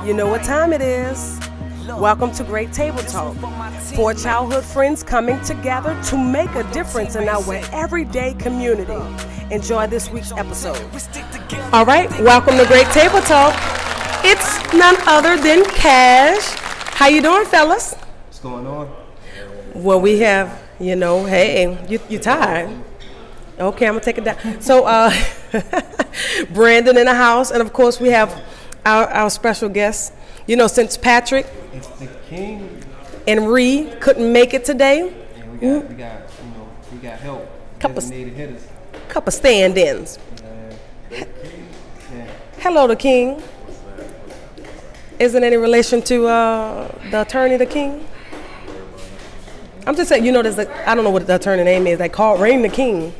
You know what time it is. Welcome to Great Table Talk. Four childhood friends coming together to make a difference in our everyday community. Enjoy this week's episode. All right, welcome to Great Table Talk. It's none other than Cash. How you doing, fellas? What's going on? Well, we have, hey, you tired. Okay, I'm gonna take it down. So, Brandon in the house, and of course we have our special guest. Since Patrick It's the king. and Ree couldn't make it today, And we got help. Designated hitters. couple stand-ins. Yeah. Hello, the King. Isn't any relation to the attorney, the King? I'm just saying, I don't know what the attorney name is. They call Rain the King.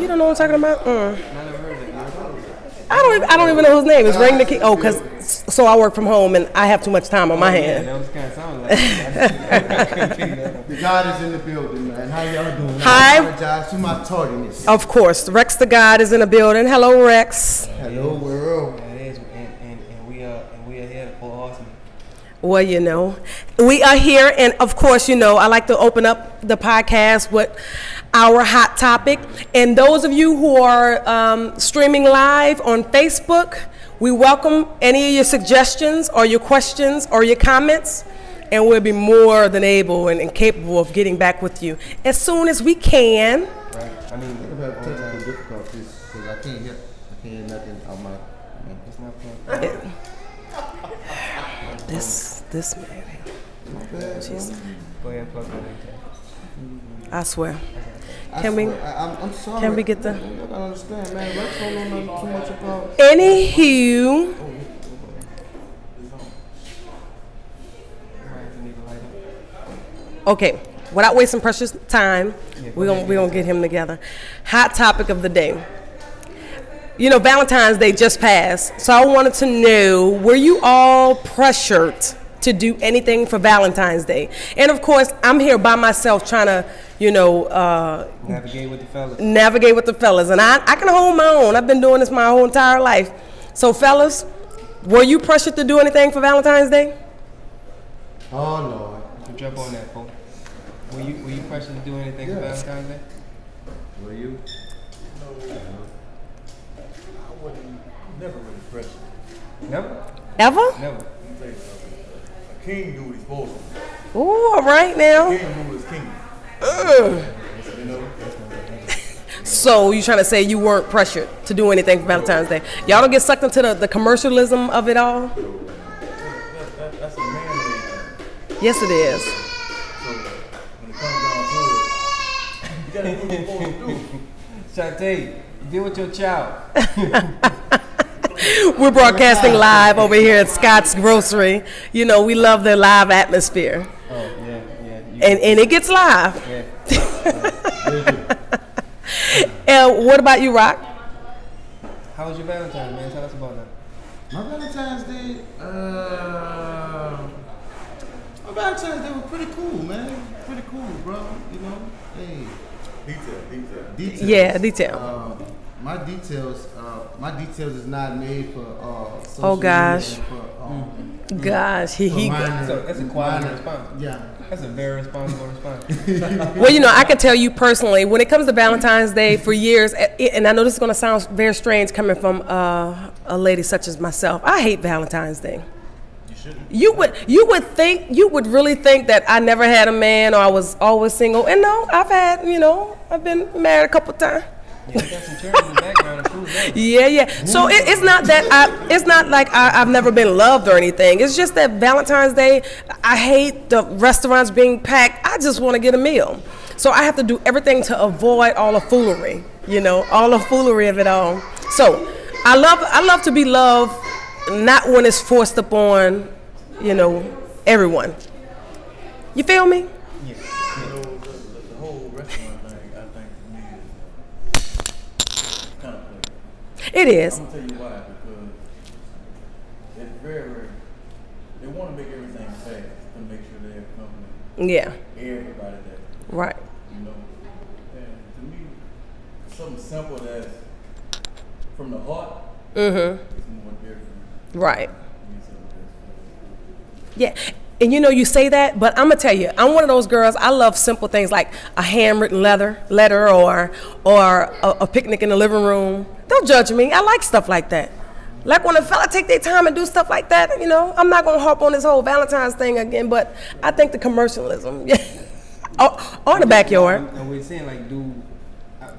You don't know what I'm talking about? I don't even know his name. It's Rain the King. Oh, so I work from home and I have too much time on my hand. That was kind of sounding like The God is in the building, man. How y'all doing? Hi. I apologize to my tardiness. Of course, Rex the God is in the building. Hello, Rex. Hello, world. that is, and we are here for horsemen. Well, we are here, and of course, I like to open up the podcast with our hot topic. And those of you who are streaming live on Facebook, we welcome any of your suggestions or your questions or your comments, and we'll be more than able and capable of getting back with you as soon as we can. Right? I mean, I've had technical difficulties because I can't hear nothing on my. it's not fun. This man, Jesus. Go ahead and plug that in. I swear. I'm sorry. Can we get the? I gotta understand, man. Rex don't know nothing too much about. Anywho, okay, without wasting precious time, we're gonna get him together. Hot topic of the day. Valentine's Day just passed, so I wanted to know, were you all pressured to do anything for Valentine's Day? And of course, I'm here by myself trying to, Navigate with the fellas. and I can hold my own. I've been doing this my whole entire life. So, fellas, were you pressured to do anything for Valentine's Day? Oh Lord. So jump on that, folks. Were you pressured to do anything for Valentine's Day? Were you? Never really pressured. Never. Ever? Never. A king do what he's supposed to. Ooh, all right now. King do his king. You know? So you trying to say you weren't pressured to do anything for Valentine's Day? Y'all don't get sucked into the commercialism of it all? That's a man-made thing. Yes, it is. So when it comes down to it, you gotta do what you're supposed to do. Shantae, deal with your child. We're broadcasting live over here at Scott's Grocery. We love the live atmosphere. Oh, yeah. And it gets live. Yeah. And what about you, Rock? How was your Valentine's, man? Tell us about that. My Valentine's Day. My Valentine's Day was pretty cool, man. Pretty cool, bro. Hey. Detail. Yeah, detail. My details is not made for social Oh, gosh. media and for, Gosh, he. So that's a quality response. Yeah. That's a very responsible response. Well, I can tell you personally, when it comes to Valentine's Day, for years, and I know this is going to sound very strange coming from a lady such as myself, I hate Valentine's Day. You would really think that I never had a man or I was always single. And no, I've been married a couple times. Yeah, you got some children in the background to prove that. Yeah. So it's not that it's not like I've never been loved or anything. It's just that Valentine's Day, I hate the restaurants being packed. I just want to get a meal. So I have to do everything to avoid all the foolery, all the foolery of it all. So I love to be loved, not when it's forced upon, everyone. You feel me? The whole restaurant thing, I think, to me is kind of play. It is. I'm gonna tell you why, because it's very, they want to make everything fast to make sure they have company. Yeah. Everybody there. Right. And to me, something simple that's from the heart is more different. Right. Yeah. And you know, you say that, but I'm gonna tell you, I'm one of those girls. I love simple things like a handwritten letter, or a picnic in the living room. Don't judge me. I like stuff like that. Like when a fella take their time and do stuff like that, you know. I'm not gonna harp on this whole Valentine's thing again, but I think the commercialism, yeah, on the backyard. And we're saying like,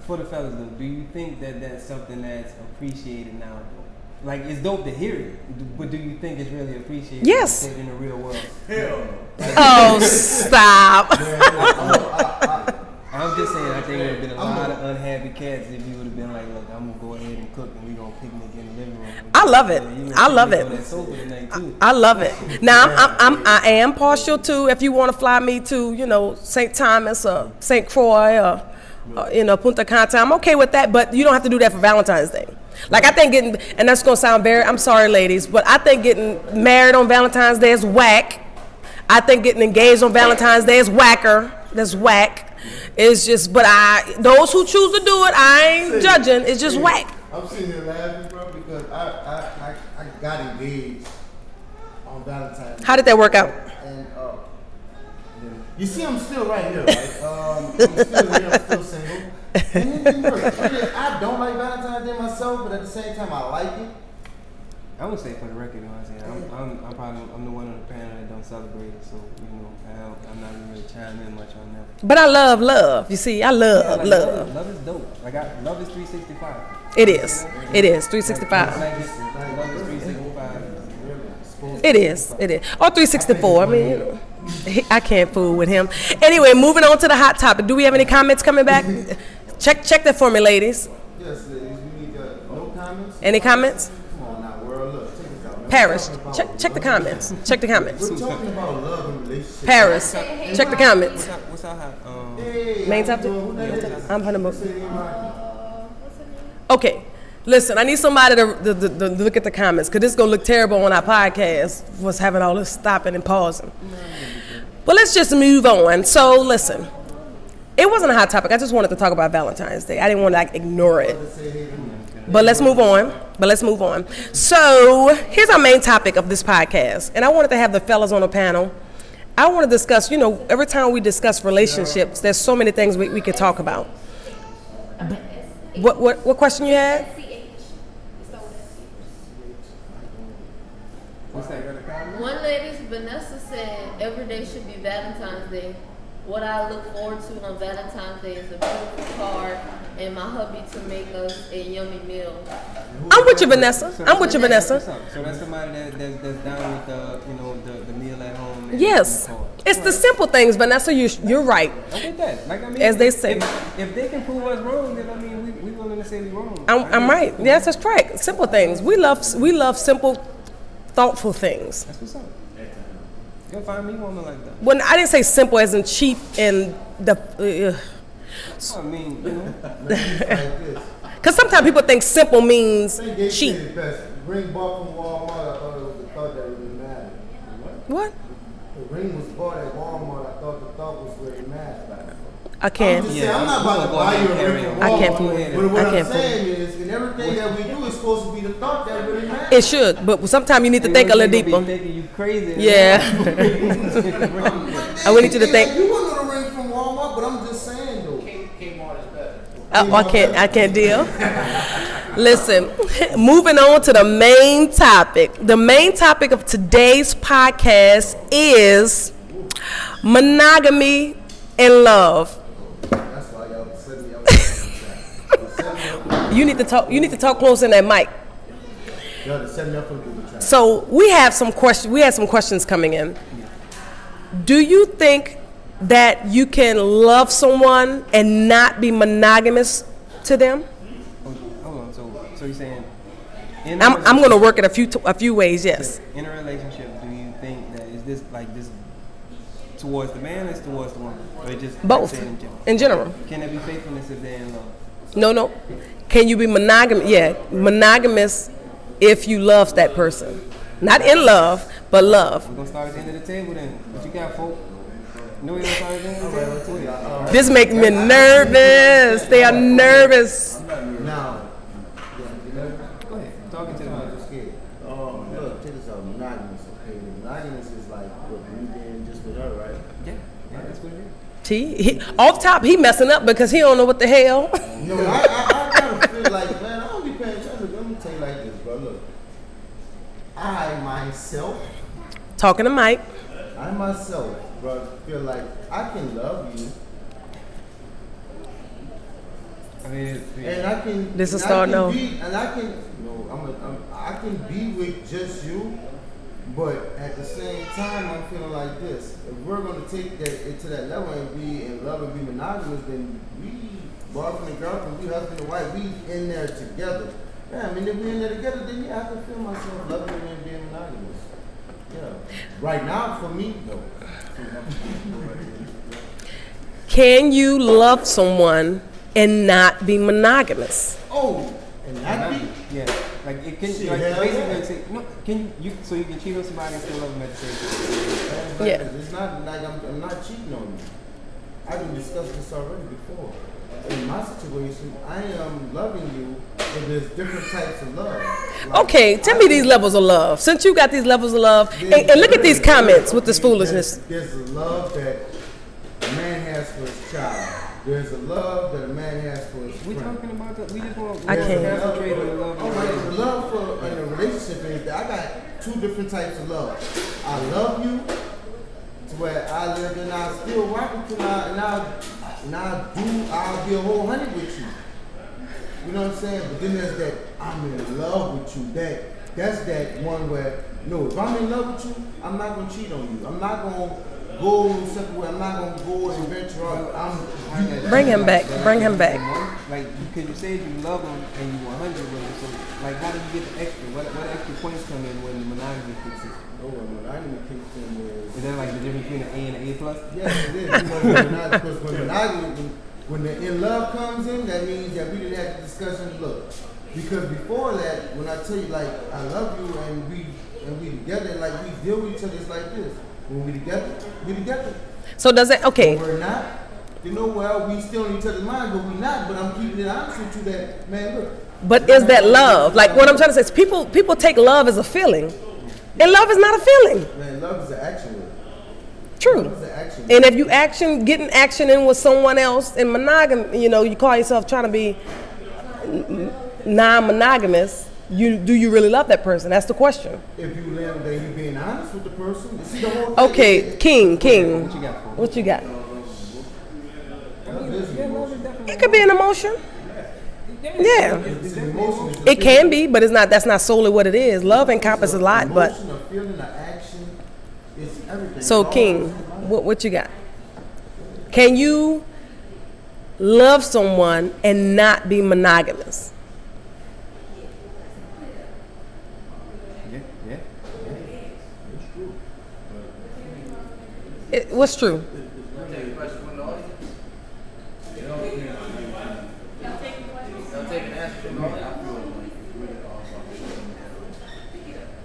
for the fellas though, do you think that that's something that's appreciated now? Like, it's dope to hear it, but do you think it's really appreciated? Yes. In the real world. Hell no. Oh, stop. I'm just saying, I think there would have been a lot of unhappy cats if you would have been like, look, I'm going to go ahead and cook and we're going to picnic in the living room. I love it. I love it. I love it. Now, I am partial to, if you want to fly me to, you know, St. Thomas or St. Croix or you know, Punta Cana, I'm okay with that, but you don't have to do that for Valentine's Day. Like, I think getting, and that's going to sound very, I'm sorry, ladies, but I think getting married on Valentine's Day is whack. I think getting engaged on Valentine's Day is whacker. That's whack. It's just, but those who choose to do it, I ain't judging. It's just whack. I'm sitting here laughing, bro, because I got engaged on Valentine's Day. How did that work out? And you see, I'm still right here, right? I'm still here. I'm still single. And it didn't work. I don't like Valentine's Day myself, but at the same time, I like it. I would say, for the record, you know what I'm saying, I'm the one on the panel that don't celebrate it, so, you know, I'm not even really chiming in much on that. But I love love. You see, I love love. Love is dope. Like, love is 365. It is. It is 365. Love is 365. It is. It is. Or 364. I mean, you know, I can't fool with him. Anyway, moving on to the hot topic. Do we have any comments coming back? Check that for me, ladies. Yes, ladies. We need no comments. Any comments? Come on now, world. Look, check this out. Paris, check the comments. Check the comments. We're talking about love and relationships. Paris, check the comments. What's our hot? Hey, Main how you topic? doing? Who that is? I'm putting Say your mind. Okay, listen, I need somebody to look at the comments, because this is going to look terrible on our podcast, what's having all this stopping and pausing. But let's just move on. So, listen, it wasn't a hot topic. I just wanted to talk about Valentine's Day. I didn't want to, like, ignore it. But let's move on. So, here's our main topic of this podcast. And I wanted to have the fellas on the panel. I want to discuss, you know, every time we discuss relationships, there's so many things we could talk about. What question you had? What's that? One lady, Vanessa, said every day should be Valentine's Day. What I look forward to on Valentine's Day is a beautiful card and my hubby to make us a yummy meal. I'm with you, Vanessa. So that's somebody that's down with the meal at home. Yes, it's the simple things, Vanessa. You're right. I get that. Like, I mean, As they say. if they can prove us wrong, then I mean, we willing to say we wrong. I'm right. Yes, that's correct. Simple things. We love simple, thoughtful things. That's what's up. You'll find me a woman like that. When I didn't say simple as in cheap and the. I mean, you know. Because sometimes people think simple means I think they cheap. said it best. Ring bought from Walmart. I thought it was the thought that really mattered. What? The ring was bought at Walmart. I thought the thought was really mattered. I can't. I'm just saying, I'm not about to buy you a ring from I can't Walmart. fool it. But what I can't I'm fool saying is, and everything that we do is supposed to be the thought that really matters. It should, but sometimes you need to think a little deeper. Thinking you crazy. Yeah. I would need you to think. You wouldn't know the ring from Walmart, but I'm just saying though. Kmart is better. I can't deal. Listen, moving on to the main topic. The main topic of today's podcast is monogamy and love. That's why y'all send me You need to talk close in that mic. Y'all set me up for the Google Chat. So we have some questions. We had some questions coming in. Do you think that you can love someone and not be monogamous to them? Hold on. So you're saying? I'm going to work it a few ways. Yes. In a relationship, do you think that is this like this towards the man or is towards the woman? Or just Both. say it in general? In general. Can there be faithfulness if they're in love? No. Can you be monogamous? Yeah, monogamous if you love that person. Not in love, but love. We're gonna start at the end of the table then. What you got, folk? No, we're gonna start at the end of the table. This makes me nervous. They are nervous. Now, Go ahead. Talking to them. I'm just scared. Look, check this out, monogamous. Okay, the monogamous is like what we being just with her, right? Yeah, that's what it is. He off top, he messing up because he don't know what the hell. No, I kind of feel like, man, I don't be paying attention. Let me tell you like this, bro. Look, I myself, Talking to Mike. I myself, bro, feel like I can love you. I mean, And I can. This is and I starting can over. be- And I can. No, I can be with just you, but at the same time, I'm feeling like this. If we're gonna take that to that level and be in love and be monogamous, then we, boyfriend and girlfriend, we husband and wife, we in there together. Yeah, I mean, if we in there together, then yeah, I can feel myself loving you and being monogamous. Yeah. Right now, for me, no. Can you love someone and not be monogamous? Oh, and that be. yeah, like it can, Shit, like hell basically, yeah. say, no, can you so you can cheat on somebody and still love them at the same time. Yeah. It's not like I'm not cheating on you. I've been discussing this already before. In my situation, I am loving you, but there's different types of love. Like, Okay, tell me these levels of love. Since you got these levels of love, and look at these comments with this foolishness. There's a love that a man has for his child. There's a love that a man has for his We friend. talking about that? We just want I can't. to concentrate on the love. Oh, right. The love for in a relationship is that I got two different types of love. I love you to where I live and I still rock with you and I'll be a whole honey with you. You know what I'm saying? But then there's that I'm in love with you. That's that one where no, if I'm in love with you, I'm not gonna cheat on you. I'm not gonna go separate way. I'm not gonna go and venture out. Bring him back. Bring him back. Like, because you said you love them and you 100 with them, so like, how do you get the extra? What extra points come in when monogamy kicks in? No, when I didn't kick in Is that like the difference between an A and an A plus? yes, it is. Because when the in love comes in, that means that we didn't have the discussion. Look, because before that, when I tell you like I love you and we together, like we deal with each other, it's like this. When we together, we together. So does it? Okay. When we're not. You know, well, we still in each other's mind, but we not. But I'm keeping it honest with you that, man, look. But is that love? Like what I'm trying to say is people take love as a feeling, and love is not a feeling. Man, love is an action word. True. Love is an action word. And if you getting action in with someone else in monogamy, you know, you call yourself trying to be non-monogamous. Do you really love that person? That's the question. If you live, then you being honest with the person. You see the whole thing. Okay, King. What you got for me? What you got? Love is Yeah, love emotion. is definitely. It could be an emotion. Yeah. It's an emotion. It's a It can be, but it's not. That's not solely what it is. Love encompasses a lot, but emotion, a feeling, an action, it's everything. so It's all- King, what you got? Can you love someone and not be monogamous? Yeah. What's true?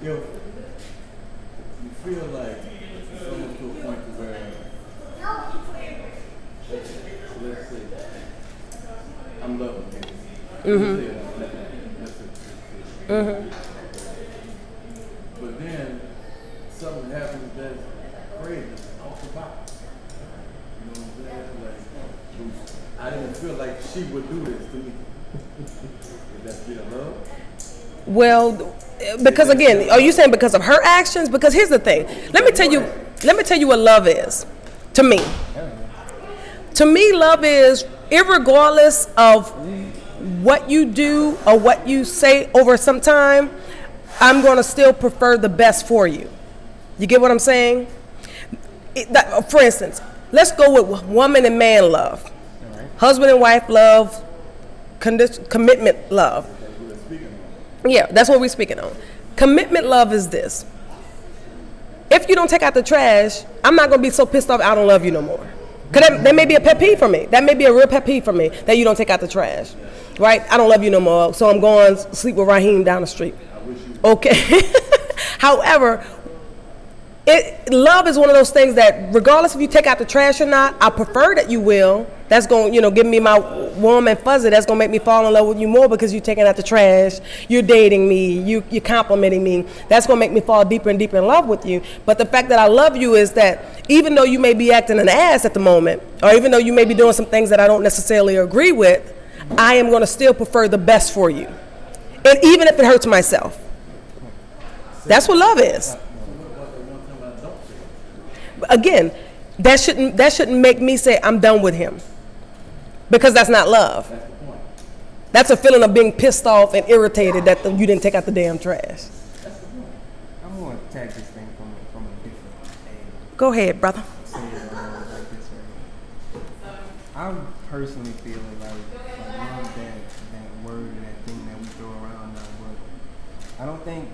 If you feel like it's almost to a point to where, let's say, I'm loving you. But then something happens that's crazy off the box. You know what I'm saying? Like, I didn't feel like she would do this to me. Is that being love? Well, because again, are you saying because of her actions? Because here's the thing. Let me tell you what love is to me. To me, love is irregardless of what you do or what you say over some time, I'm going to still prefer the best for you. You get what I'm saying? For instance, let's go with woman and man love. Husband and wife love, commitment love. Yeah, that's what we're speaking on. Commitment love is this. If you don't take out the trash, I'm not going to be so pissed off I don't love you no more. Because that may be a pet peeve for me. That may be a real pet peeve for me that you don't take out the trash. Right? I don't love you no more, so I'm going to sleep with Raheem down the street. Okay. However, love is one of those things that regardless if you take out the trash or not, I prefer that you will. that's going to, give me my warm and fuzzy. That's going to make me fall in love with you more because you're taking out the trash, you're dating me, you're complimenting me. That's going to make me fall deeper and deeper in love with you. But the fact that I love you is that even though you may be acting an ass at the moment, or even though you may be doing some things that I don't necessarily agree with, I am going to still prefer the best for you. And even if it hurts myself. That's what love is. Again, that shouldn't make me say I'm done with him. Because that's not love. That's a feeling of being pissed off and irritated that you didn't take out the damn trash. I'm going to attack this thing from a different angle. Go ahead, brother. I personally feel like I love that word, that thing that we throw around now, but I don't think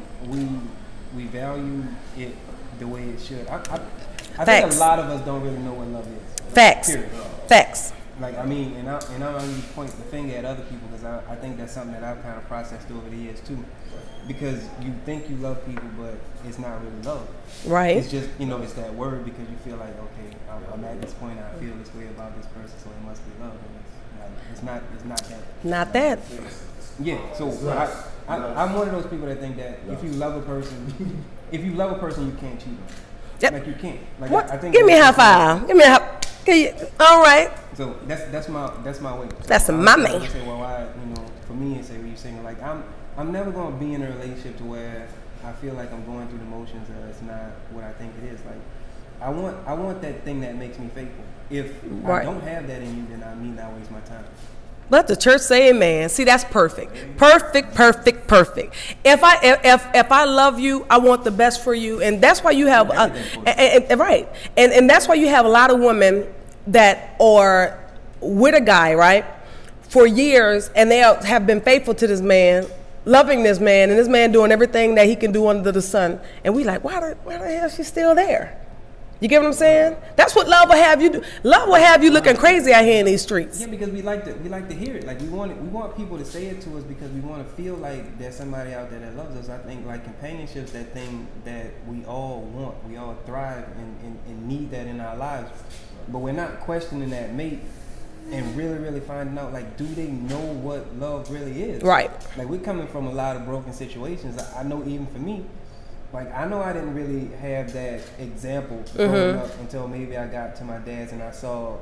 we value it the way it should. I think a lot of us don't really know what love is. Facts. Period. Facts. Like, I mean, and I don't only point the finger at other people because I think that's something that I've kind of processed over the years too. Because you think you love people, but it's not really love. Right. It's just, it's that word because you feel like, okay, I'm at this point, I feel this way about this person, so it must be love. And it's not that. Not that. Yeah, so I'm one of those people that think that if you love a person, you can't cheat them. Yep. Like you can't. Like What? I think Give me a high five. Give me a high. All right. So that's my way. That's so my I man. say, well, for me, and say what you're saying, like I'm never gonna be in a relationship to where I feel like I'm going through the motions or it's not what I think it is. Like I want that thing that makes me faithful. If I don't have that in you, then I need not waste my time. Let the church say amen. See, that's perfect. Perfect, perfect, perfect. If I love you, I want the best for you. And that's why you have, right. And that's why you have a lot of women that are with a guy, right, for years, and they have been faithful to this man, loving this man, and this man doing everything that he can do under the sun. And we like, why the hell is she still there? You get what I'm saying? That's what love will have you do. Love will have you looking crazy out here in these streets. Yeah, because we like to hear it. Like we want people to say it to us because we want to feel like there's somebody out there that loves us. I think like companionship's that thing that we all want. We all thrive and need that in our lives. But we're not questioning that mate and really finding out, like, do they know what love really is? Right. Like, we're coming from a lot of broken situations. I know even for me, like, I know I didn't really have that example growing up until maybe I got to my dad's and I saw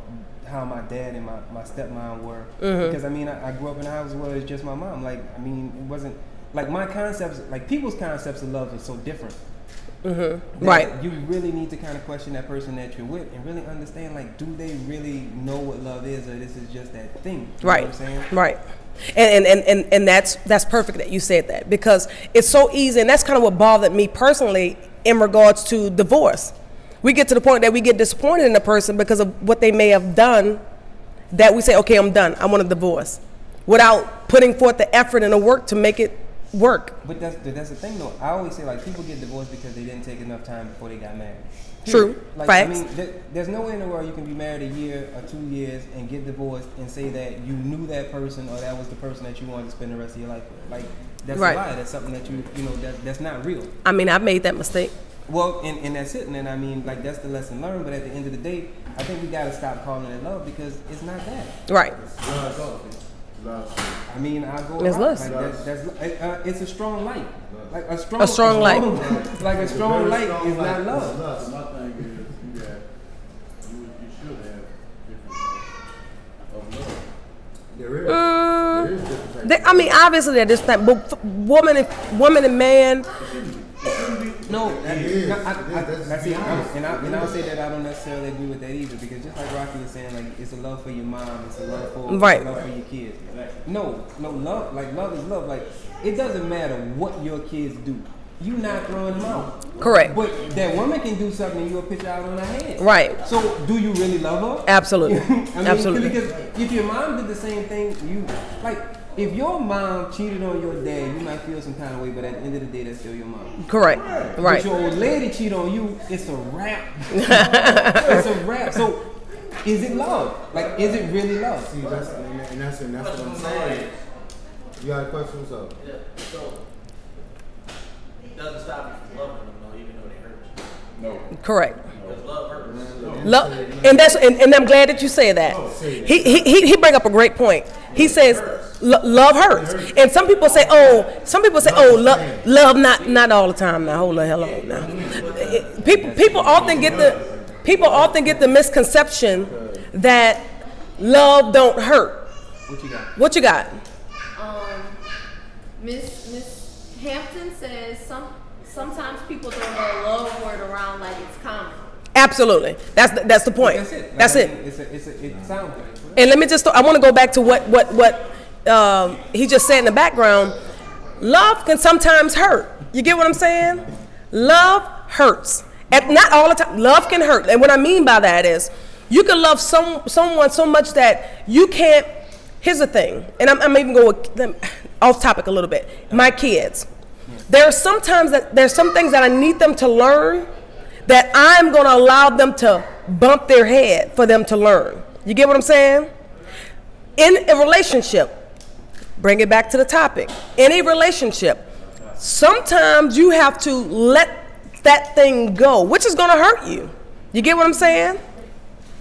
how my dad and my stepmom were. Because, I mean, I grew up in a house where it's just my mom. Like, I mean, it wasn't, like, my concepts, like, people's concepts of love are so different. Right. You really need to kind of question that person that you're with and really understand, like, do they really know what love is, or this is just that thing? You know what I'm saying? Right. And that's perfect that you said that, because it's so easy, and that's kind of what bothered me personally in regards to divorce. We get to the point that we get disappointed in a person because of what they may have done, that we say, okay, I'm done, I want a divorce, without putting forth the effort and the work to make it work. But that's the thing though. I always say, like, people get divorced because they didn't take enough time before they got married. True. Like, Facts. I mean, there's no way in the world you can be married a year or 2 years and get divorced and say that you knew that person or that was the person that you wanted to spend the rest of your life with. Like, that's a lie. That's something that that's not real. I mean, I've made that mistake. Well, and that's it. And then, I mean, like, that's the lesson learned. But at the end of the day, I think we got to stop calling it love, because it's not that. Right. I mean, I go it's out. Like, it's a strong light. Like a strong light. Like a strong light is not love. My thing is, you should have different types of love. There is different types. I mean, obviously they're this type, but woman and man. No, and I'll say that I don't necessarily agree with that either, because just like Rocky was saying, like, it's a love for your mom, it's a love for your kids. No, love, like, love is love. Like, it doesn't matter what your kids do. You not throwing them out. Correct. But that woman can do something and you'll pitch out on her head. Right. So do you really love her? Absolutely. I mean, Absolutely. Because if your mom did the same thing, if your mom cheated on your dad, you might feel some kind of way, but at the end of the day, that's still your mom. Correct. Right. If your old lady cheat on you, it's a wrap. It's a wrap. So, is it love? Like, is it really love? See, that's what I'm saying. You got a question? What's up? Yeah. So, it doesn't stop you from loving them, though, even though they hurt you. No. Correct. Because love hurts. Love, and I'm glad that you say that. He bring up a great point. He says love hurts, and some people say, love not all the time. Now hold the hell on now. People often get the misconception that love don't hurt. What you got? Miss Hampton says sometimes people throw the love word around like it's common. Absolutely, that's the point. That's it. It sounds good. And let me I want to go back to what he just said in the background. Love can sometimes hurt. You get what I'm saying? Love hurts. And not all the time. Love can hurt. And what I mean by that is you can love someone so much that you can't. Here's the thing, and I'm even going off topic a little bit. My kids. There's some things that I need them to learn that I'm going to allow them to bump their head for them to learn. You get what I'm saying? In a relationship, bring it back to the topic. In a relationship, sometimes you have to let that thing go, which is going to hurt you. You get what I'm saying?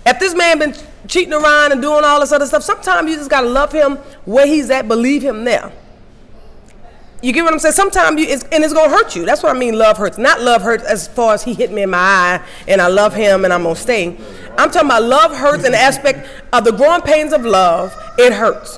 If this man been cheating around and doing all this other stuff, sometimes you just got to love him where he's at, believe him there. You get what I'm saying? Sometimes it's going to hurt you. That's what I mean, love hurts. Not love hurts as far as he hit me in my eye and I love him and I'm going to stay. I'm talking about love hurts in the aspect of the growing pains of love. It hurts.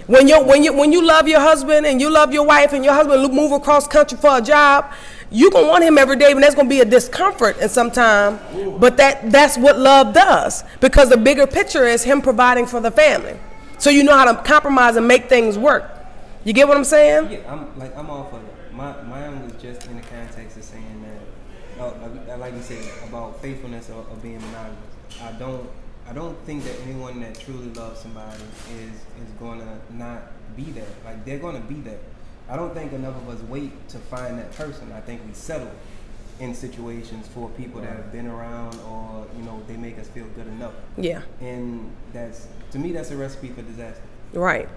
When you love your husband and you love your wife and your husband move across country for a job, you're going to want him every day, and that's going to be a discomfort in some time. But that's what love does, because the bigger picture is him providing for the family. So you know how to compromise and make things work. You get what I'm saying? Yeah, I'm all for that. Mine was just in the context of saying that, like you said, about faithfulness or being monogamous. I don't think that anyone that truly loves somebody is going to not be there. Like, they're going to be there. I don't think enough of us wait to find that person. I think we settle in situations for people that have been around, or they make us feel good enough. Yeah. And to me that's a recipe for disaster. Right.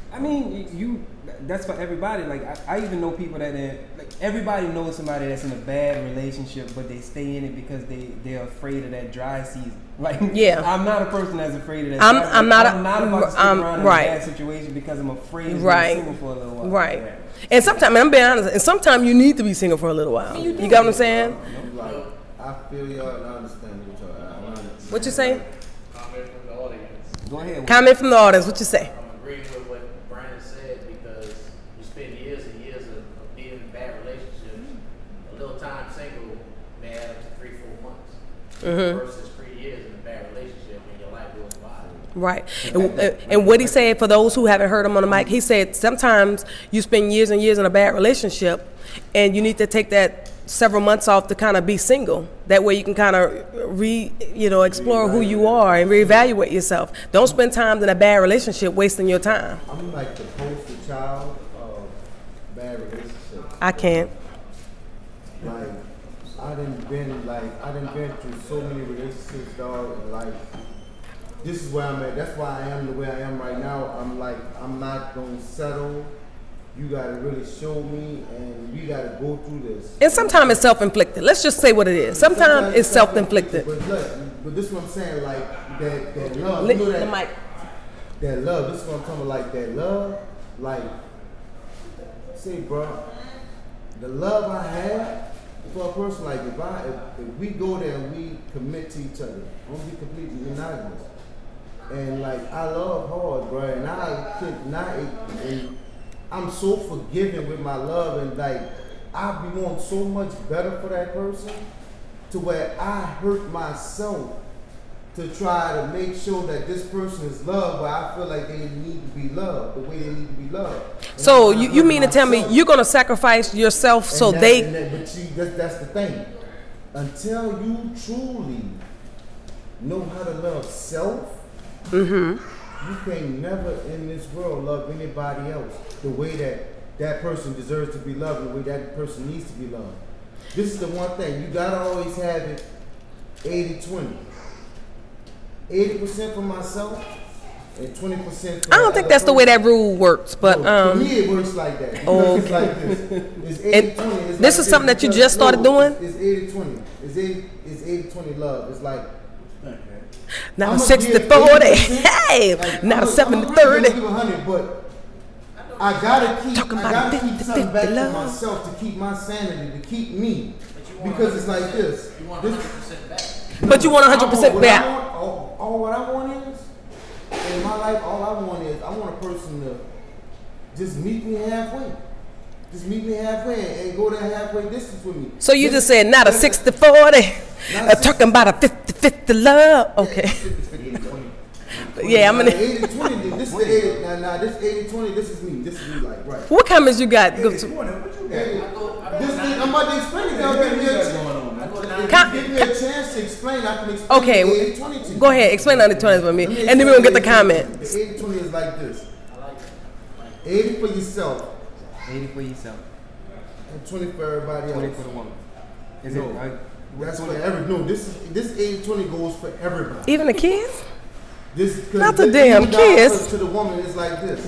I mean, that's for everybody. Like, I even know people that everybody knows somebody that's in a bad relationship, but they stay in it because they're afraid of that dry season. Like, yeah, I'm not a person that's afraid of that. I'm not about to stick around in a bad situation because I'm afraid of being single for a little while. Right. And sometimes, I'm being honest, and sometimes you need to be single for a little while. You got what I'm saying? I feel y'all and I understand what you say? Comment from the audience. Go ahead. Comment from the audience. What you say? I'm agreeing with what Brandon said, because you spend years and years of being in a bad relationship. A little time single may add up to 3-4 months versus 3 years in a bad relationship when your life goes by. Right. And what he said, for those who haven't heard him on the mic, he said sometimes you spend years and years in a bad relationship and you need to take that several months off to kind of be single. That way you can kind of explore who you are and reevaluate yourself. Don't spend time in a bad relationship wasting your time. I'm like the poster child of bad relationships. I can't. Like, I done been through so many relationships, dog, and like, this is where I'm at. That's why I am the way I am right now. I'm not gonna settle. You gotta really show me, and we gotta go through this. And sometimes it's self-inflicted. Let's just say what it is. Sometimes it's self-inflicted. But this is what I'm saying, like that love. Lick the mic. That love. This is what I'm talking about. Like that love. Like, see, bro, the love I have for a person, like if we go there and we commit to each other, we'll be completely monogamous. And like, I love hard, bro, and I could not. I'm so forgiving with my love, and like, I be wanting so much better for that person, to where I hurt myself to try to make sure that this person is loved, but I feel like they need to be loved the way they need to be loved. And so you mean to tell me you're going to sacrifice yourself so they... But see, that's the thing. Until you truly know how to love self, you can never in this world love anybody else the way that person deserves to be loved, the way that person needs to be loved. This is the one thing. You gotta always have it 80-20. 80% for myself, and 20%. I don't think that's the way that rule works, but For me, it works like that. Okay. It's like this. It's 80-20. It's this like is something that you because- just started doing? It's 80-20. It's 80-20 love. It's like now I'ma 60 give 40. 80%. Hey, Like, now I'm 70 really 30. gonna give 100, but I gotta keep Talking about 50, something back 50 to love. myself to keep my sanity, to keep me. But you want Because it's like this. You want This- 100% back. But you want 100% what back. I want, all what I want is, in my life, all I want is, I want a person to just meet me halfway. Just meet me halfway and go that halfway distance with me. So you just said not a 60 40. Talking about a 50 50 love. Okay. Yeah, I'm gonna. 80-20, this is the 80, now this 80-20, this is me. This is me, like, right. What comments you got? Hey, this thing, I'm about to explain it. Y'all give me a chance. Give me a chance to explain. I can explain Okay, the 80-20 to you. Go ahead. Explain the under 20s with me, Let and then we're gonna get the explain comment. The 80-20 is like this. 80 for yourself 80 for yourself, and 20 for everybody 20 else. for the woman. Is No, it? that's for every. No, this 80-20 goes for everybody. Even the kids? This 'cause Not the this damn even down kids. to the woman is like this.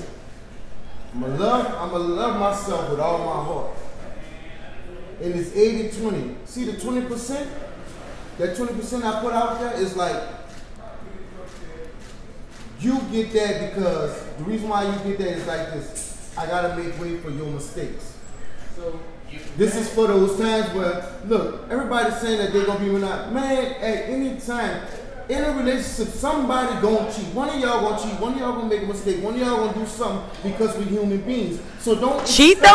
I'ma love myself with all my heart. And it's 80-20. See the 20%? That 20% I put out there is like you get that because the reason why you get that is like this. I gotta make way for your mistakes. So this is for those times where look, everybody's saying that they're gonna be monogamy. Man, at any time in a relationship, somebody gonna cheat. One of y'all gonna cheat. One of y'all gonna make a mistake. One of y'all gonna do something because we're human beings. So don't Cheat expect-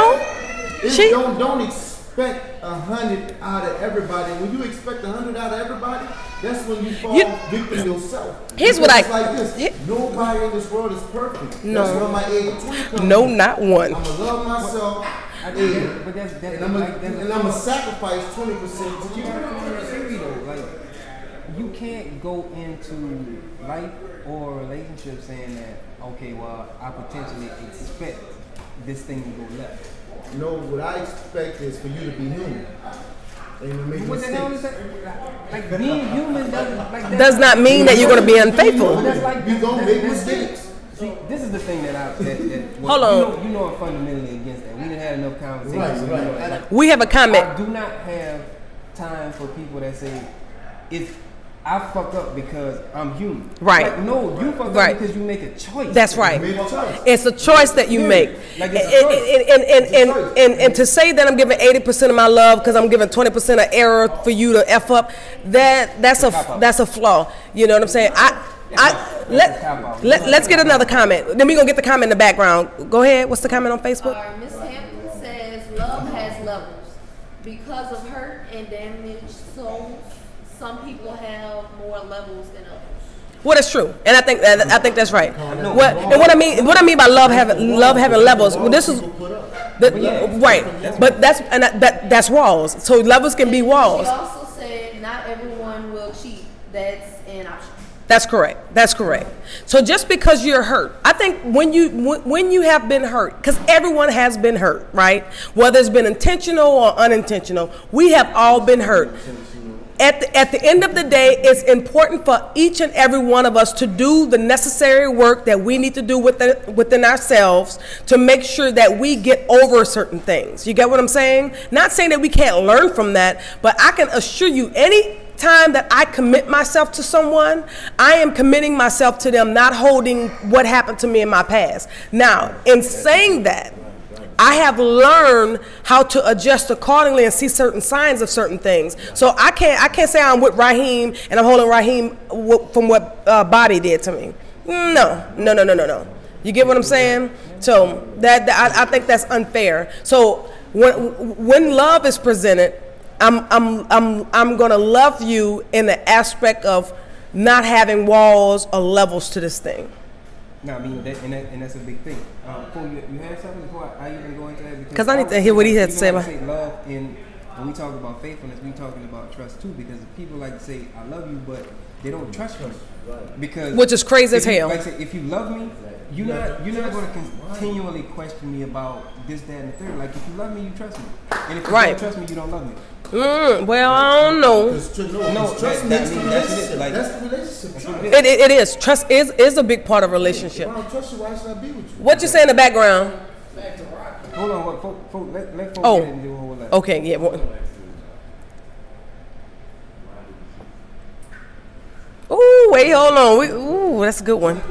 though? Cheat? Don't expect 100 out of everybody. When you expect 100 out of everybody, that's when you fall victim yourself. Here's Because what it's like this. He- Nobody in this world is perfect. No. That's where my 80-20 comes No, from. not one. I'ma love myself. But that's And I'm a sacrifice 20% to you. Like, you can't go into life or a relationship saying that, okay, well, I potentially expect this thing to go left. No, what I expect is for you to be human. And to make What the hell is mistakes. that? Like, being human doesn't Does not mean that you're gonna be unfaithful. That's like You gonna make that's mistakes. See, this is the thing that Hold on. You know I'm fundamentally against that. We didn't have enough conversations. Right, so you know right. that. We have a comment. I do not have time for people that say, if I fuck up because I'm human. Right. Like, no, you fuck Right. up because you make a choice. That's right. Made a choice. It's a choice that you Yeah. make. Like it's a choice. And to say that I'm giving 80% of my love because I'm giving 20% of error for you to F up, that's a flaw. You know what I'm saying? Let's get another comment. Then we're gonna get the comment in the background. Go ahead. What's the comment on Facebook? Miss Hampton says love has levels. Because of hurt and damaged souls, some people have more levels than others. Well, that's true, and I think that's right. What I mean by love having levels. Well, this is right, but that's walls. So levels can be walls. She also said not everyone will cheat. That's an option. That's correct. That's correct. So just because you're hurt, I think when you have been hurt, because everyone has been hurt, right? Whether it's been intentional or unintentional, we have all been hurt. At the end of the day, it's important for each and every one of us to do the necessary work that we need to do within ourselves to make sure that we get over certain things. You get what I'm saying? Not saying that we can't learn from that, but I can assure you, any time that I commit myself to someone, I am committing myself to them, not holding what happened to me in my past. Now, in saying that, I have learned how to adjust accordingly and see certain signs of certain things. So I can't say I'm with Raheem and I'm holding Raheem from what Body did to me. No. You get what I'm saying? So I think that's unfair. So when love is presented, I'm gonna love you in the aspect of not having walls or levels to this thing. No, I mean, and that's a big thing. You had something before I even go into that? Because I need to hear what he had to say about love, and when we talk about faithfulness, we talking about trust too. Because people like to say, "I love you," but they don't trust you. Because which is crazy as hell. Like I say, if you love me, you're not going to continually question me about this, that, and the third. Like if you love me, you trust me, and if you don't trust me, you don't love me. Well, I don't know. Trust makes the relationship. like- That's the relationship. Trust. It is. Trust is a big part of a relationship. If I don't trust you, why should I be with you? What you say in the background? Hold on, let folks Oh. get into all that. Okay, yeah. Ooh, wait, hold on. Ooh, that's a good one.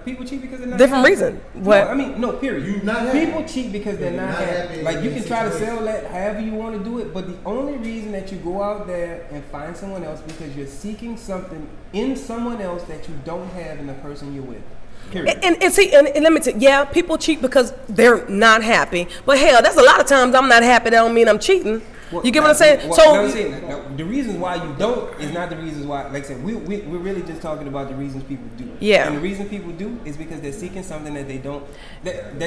People cheat because they're not Different happy. reason. No, What? I mean, no, period. You not happy. People cheat because they're not happy. Like, you can try to sell that however you want to do it, but the only reason that you go out there and find someone else because you're seeking something in someone else that you don't have in the person you're with. Period. And see, and let me tell you, yeah, people cheat because they're not happy. But hell, that's a lot of times I'm not happy. That don't mean I'm cheating. Well, You get what I'm saying? Well, So no, I'm saying, the reasons why you don't is not the reasons why. Like I said, we're really just talking about the reasons people do. Yeah. And the reason people do is because they're seeking something that they don't that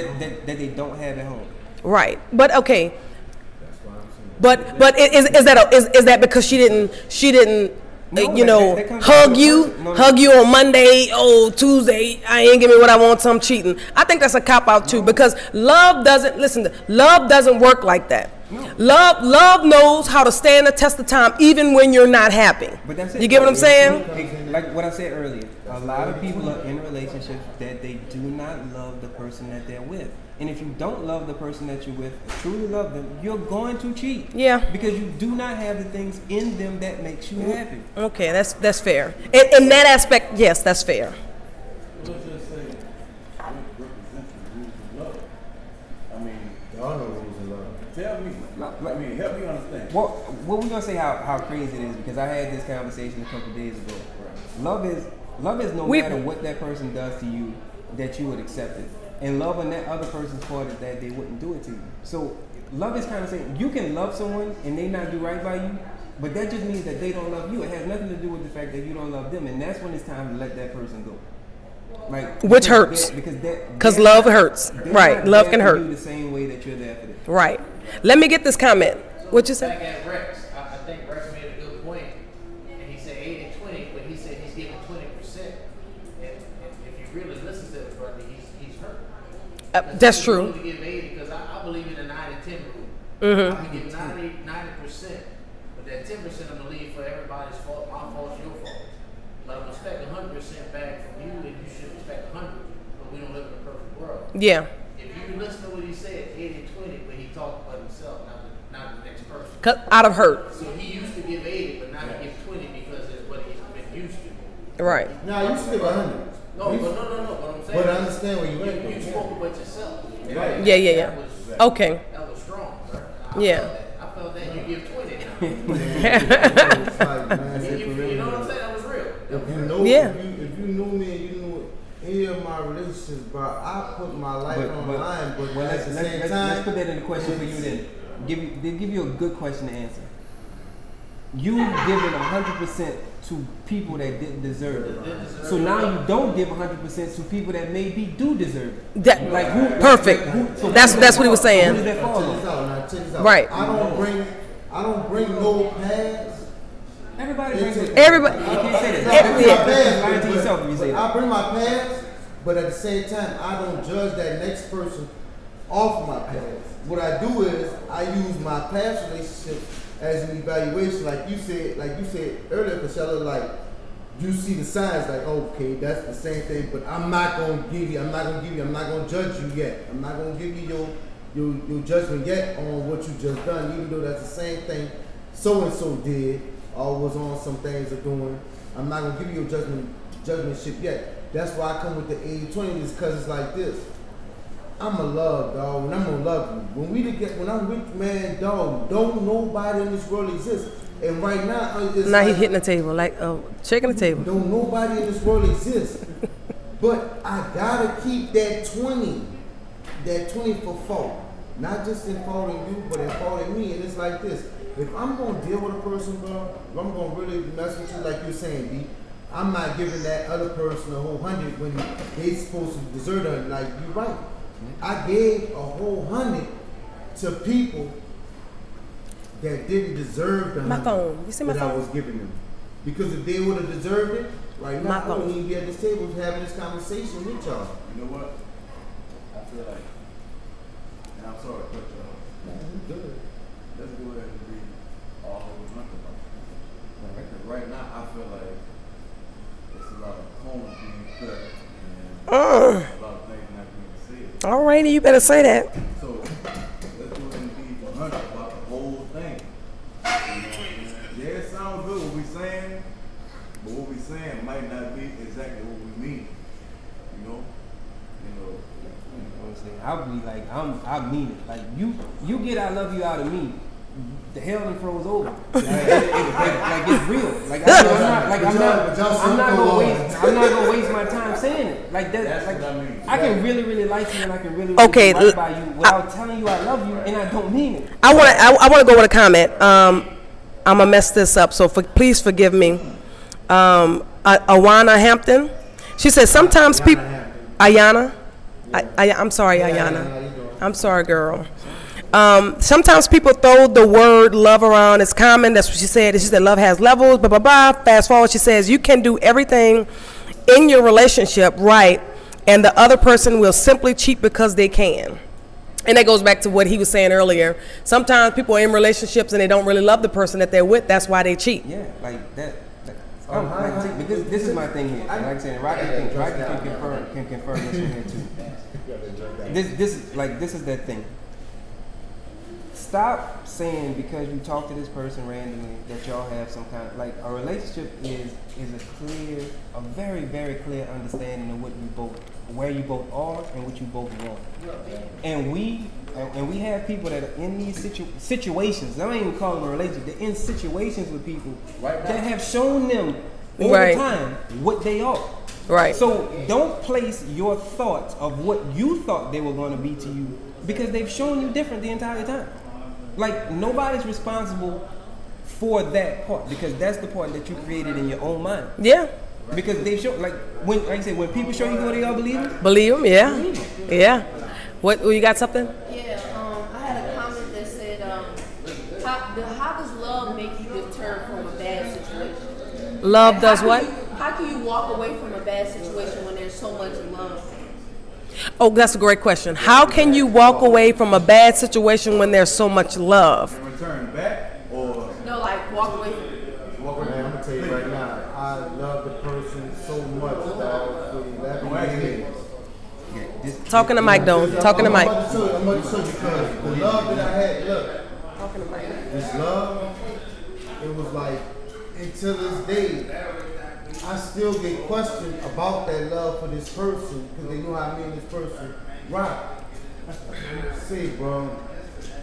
they don't have at home. right, but okay. But is that because she didn't No, you know, that comes down hug to the you, person. No. hug you on Monday, Tuesday, I ain't give me what I want, so I'm cheating. I think that's a cop out too, because love doesn't work like that. No. Love knows how to stand the test of time even when you're not happy. But that's it. You get what I'm saying? Like what I said earlier, a lot of people are in relationships that they do not love the person that they're with. And if you don't love the person that you're with, truly love them, you're going to cheat. Yeah. Because you do not have the things in them that makes you happy. Okay, that's fair. In that aspect, yes, that's fair. Let's just say what represents the rules of love. I mean, There are no rules in love. tell me. I mean, help me understand. Well, we're gonna say how crazy it is because I had this conversation a couple of days ago. Love is no matter what that person does to you, that you would accept it. And love on that other person's part is that they wouldn't do it to you. So love is kind of saying you can love someone and they not do right by you, but that just means that they don't love you. It has nothing to do with the fact that you don't love them, and that's when it's time to let that person go. Like, Which hurts. Because love hurts. Right. Love can hurt. You the same way that you're there for them. Right. Let me get this comment. What you say? Back at Rex, I think Rex made a good point, and he said 80-20, but he said he's giving 20%. And if you really listen to the brother, he's hurt. That's true. To give 80, because I believe in the 90-10 rule. Mm-hmm. I can give 90%, but that 10% I'm gonna leave for everybody's fault. My fault, your fault. But I'm expect 100% back from you, and you should expect 100. But we don't live in a perfect world. Yeah. If you listen to what he said, 80-20, but he talked about himself, not the next person. Out of hurt. So he used to give 80, but now he gives 20 because it's what he's been used to. Right. Now you still 100. No, but what I'm saying. But I understand where you went. You spoke about yourself. Right. Yeah. That was, Okay. that was strong, bro. Yeah. I felt that you give 20 now. It's like, man, You know what I'm saying? That was real. if you know, Yeah. if you knew me and you knew any of my relationships, bro, I put my life on the line. But well, at the same let's time, put that in the question for you then. Give you a good question to answer. You've given 100% to people that didn't deserve it. So now you don't give 100% to people that maybe do deserve it. That, Like who? perfect. So That's what he was Who does saying. that fall check this on? out. Now check this out. Right. I don't bring no past. Everybody brings it. Everybody. You can't say I that. bring my You're lying past, to yourself if you say that. I bring my past, but at the same time, I don't judge that next person off my past. What I do is I use my past relationship as an evaluation, like you said earlier, Priscilla. Like you see the signs, like okay, that's the same thing, but I'm not gonna judge you yet. I'm not gonna give you your judgment yet on what you just done, even though that's the same thing so and so did or was on some things are doing. I'm not gonna give you your judgmentship yet. That's why I come with the 80-20, is because it's like this. I'm a love, dog, and I'm gonna love you. When I'm with man, dog, don't nobody in this world exist. And right now, it's Now he like, hitting the table, like shaking the table. don't nobody in this world exist. But I gotta keep that 20 for fault. Not just in faulting you, but in faulting me. And it's like this. If I'm gonna deal with a person, bro, if I'm gonna really mess with you like you're saying, B, I'm not giving that other person a whole 100 when they supposed to deserve it. Like, you're right. I gave a whole 100 to people that didn't deserve the 100 My phone. You see my that I phone? was giving them. Because if they would have deserved it, right now, My I wouldn't phone. even be at this table having this conversation with y'all. You know what? I feel like, and I'm sorry to cut you off. good. Let's go ahead and read all of the month about it. Because right now I feel like it's a lot of corners being cut and a lot of things not being said. All righty, you better say that. So let's go ahead and be 100 about the whole thing. You know what I'm saying? Yeah, it sounds good what we saying, but what we saying might not be exactly what we mean. You know? I'll be like, I mean it. Like you get I love you out of me, the hell done froze over. Like it's real. Like I'm not gonna waste my time saying it. Like that's like what I mean. I can really like you and I can really Okay, do right by you without telling you I love you and I don't mean it. I wanna go with a comment. I'm gonna mess this up, so please forgive me. Awana Hampton, she says sometimes people. Ayana. I'm sorry, Ayana. I'm sorry, girl. Sometimes people throw the word love around. It's common. That's what she said. She said love has levels, blah, blah, blah. Fast forward, she says you can do everything in your relationship right, and the other person will simply cheat because they can. And that goes back to what he was saying earlier. Sometimes people are in relationships and they don't really love the person that they're with. That's why they cheat. Yeah, like that. Because this is my thing here. Like I said, Rocky can confirm this one here too. This is that thing. Stop saying because you talk to this person randomly that y'all have some kind of, like, a relationship is a very, very clear understanding of where you both are and what you both want. And we have people that are in these situations. I don't even call them a relationship. They're in situations with people that have shown them over time what they are. Right. So don't place your thoughts of what you thought they were going to be to you because they've shown you different the entire time. Like, nobody's responsible for that part because that's the part that you created in your own mind. Yeah. Because they show, like I said, when people show you who they are, believe them. Believe them, yeah. Yeah. What, you got something? Yeah, I had a comment that said, how does love make you deter from a bad situation? Love does what? How can you walk away from a bad situation when there's so much love? Oh, that's a great question. How can you walk away from a bad situation when there's so much love? And return back or No, like walk away from it. Man, I'm gonna tell you right now, I love the person so much that for 11 years. Talking to Mike, though. Talking to Mike. I'm about to show you because the love that I had, look, this love, it was like, until this day, I still get questioned about that love for this person because they know how me and this person rock. Say, bro,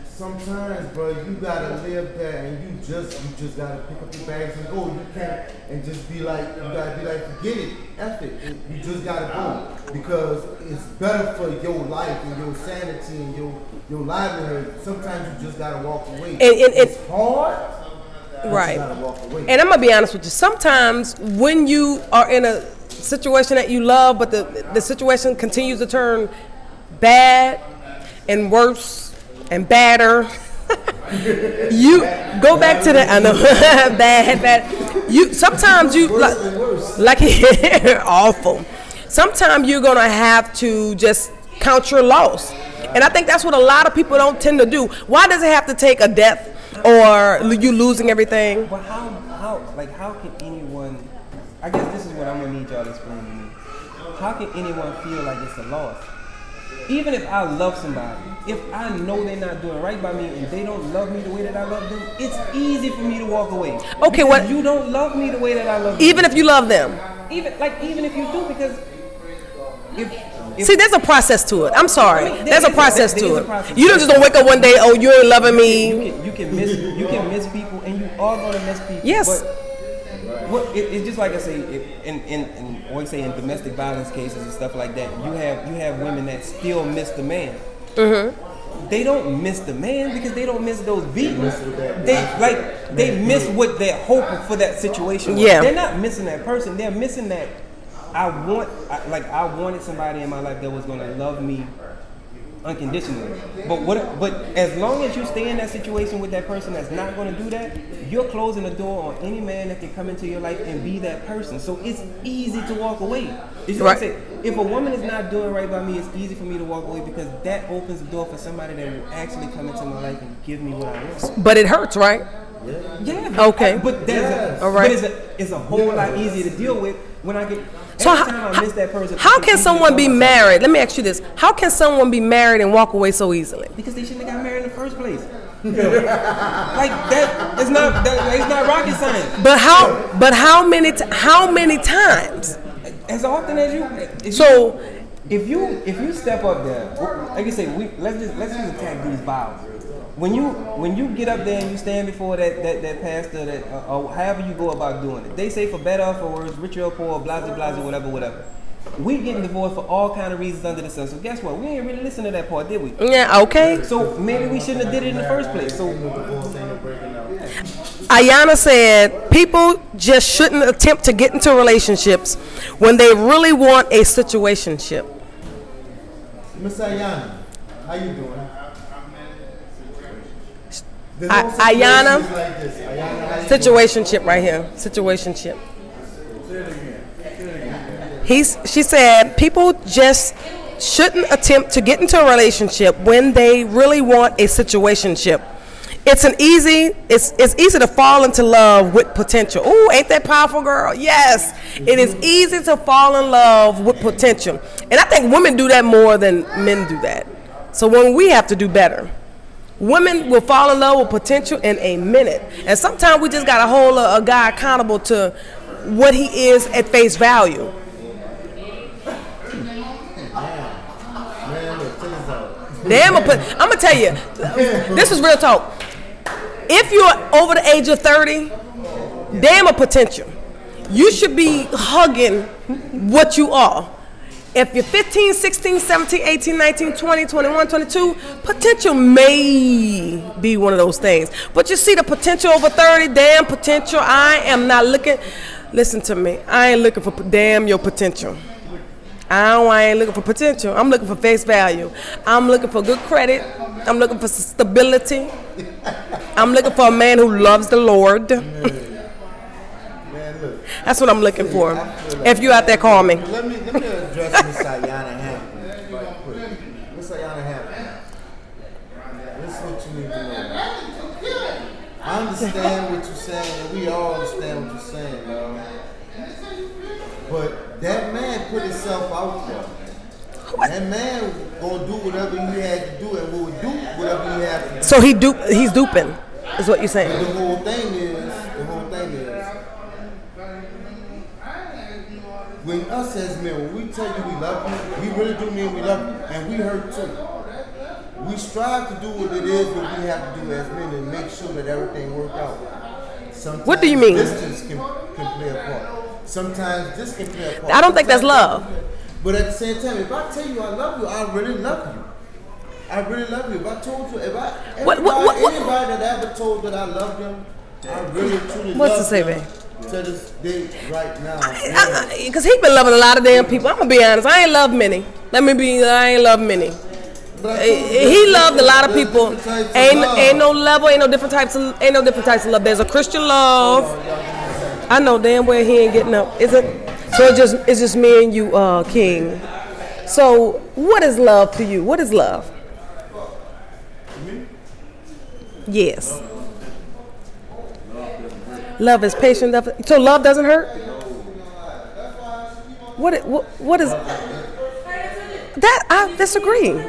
sometimes, bro, you gotta live that, and you just gotta pick up your bags and go. You can't and just be like, you gotta be like, forget it, F it. You just gotta go because it's better for your life and your sanity and your livelihood. Sometimes you just gotta walk away. It's hard. Right. And I'm going to be honest with you. Sometimes when you are in a situation that you love, but the situation continues to turn bad and worse and badder, you go back to the, I know, bad. Sometimes you, like awful. Sometimes you're going to have to just count your loss. And I think that's what a lot of people don't tend to do. Why does it have to take a death or you losing everything? But how can anyone, I guess this is what I'm going to need y'all to explain to me. How can anyone feel like it's a loss? Even if I love somebody, if I know they're not doing right by me and they don't love me the way that I love them, it's easy for me to walk away. Okay, what? You don't love me the way that I love even if you love them? Even if you do, because see, there's a process to it. I'm sorry. There's a process to it. You don't just wake up one day, oh, you ain't loving me. You can miss people, and you are gonna miss people. Yes. But it's just like I say, in domestic violence cases and stuff like that. You have women that still miss the man. Mm-hmm. They don't miss the man because they don't miss those beatings. They miss what they're hoping for that situation. Yeah. They're not missing that person. They're missing that. I wanted somebody in my life that was gonna love me unconditionally. But as long as you stay in that situation with that person that's not going to do that, you're closing the door on any man that can come into your life and be that person. So it's easy to walk away. You see what I say? If a woman is not doing right by me, it's easy for me to walk away because that opens the door for somebody that will actually come into my life and give me what I want. But it hurts, right? Yeah. Okay. But there's all right. It's a whole lot easier to deal with when I get. So every time I miss that person. How can someone be married? Let me ask you this: how can someone be married and walk away so easily? Because they shouldn't have got married in the first place. Like that, it's not rocket science. But how many times? As often as you. If you step up there, like you say, let's just attack these vows. When you get up there and you stand before that pastor or however you go about doing it, they say for better or for worse, rich or poor, blah blah blah, whatever. We getting divorced for all kind of reasons under the sun. So guess what? We ain't really listen to that part, did we? Yeah. Okay. So maybe we shouldn't have did it in the first place. So Ayana said people just shouldn't attempt to get into relationships when they really want a situationship. Miss Ayana, how you doing? Ayana, like this. Ayana, situationship right here. Situationship. She said people just shouldn't attempt to get into a relationship when they really want a situationship. It's easy to fall into love with potential. Ooh, ain't that powerful, girl? Yes, it is easy to fall in love with potential. And I think women do that more than men do that. So when we have to do better. Women will fall in love with potential in a minute. And sometimes we just got to hold a guy accountable to what he is at face value. I'm going to tell you, this is real talk. If you're over the age of 30, damn a potential. You should be hugging what you are. If you're 15, 16, 17, 18, 19, 20, 21, 22, potential may be one of those things. But you see the potential over 30, damn potential. I am not looking, listen to me, I ain't looking for damn your potential. I ain't looking for potential. I'm looking for face value. I'm looking for good credit. I'm looking for stability. I'm looking for a man who loves the Lord. That's what I'm looking for. If you out there, call me. Let me address Miss Ayana Hampton right quick. Miss Ayana Hampton, this is what you need to know. I understand what you're saying, and we all understand what you're saying, man. But that man put himself out there. That man gonna do whatever he had to do, and will do whatever he had to do. So he's duping, is what you're saying. The whole thing is, when us as men, when we tell you we love you, we really do mean we love you, and we hurt too. We strive to do what it is that we have to do as men and make sure that everything works out. Sometimes what do you mean? Distance can play a part. Sometimes this can play a part. I don't think that's love. But at the same time, if I tell you I love you, I really love you. I really love you. If I told you, anybody that ever told that I love them, I really truly what's love to say, them. babe? To this day, right now. Because he been loving a lot of damn people. I'm going to be honest. I ain't love many. I ain't love many. He loved a lot of people. Ain't no level, ain't no different types of love. There's a Christian love. I know damn well he ain't getting up. Is it? So it's just me and you, King. So what is love to you? What is love? Yes. Love is patient. So love doesn't hurt? What is that? I disagree.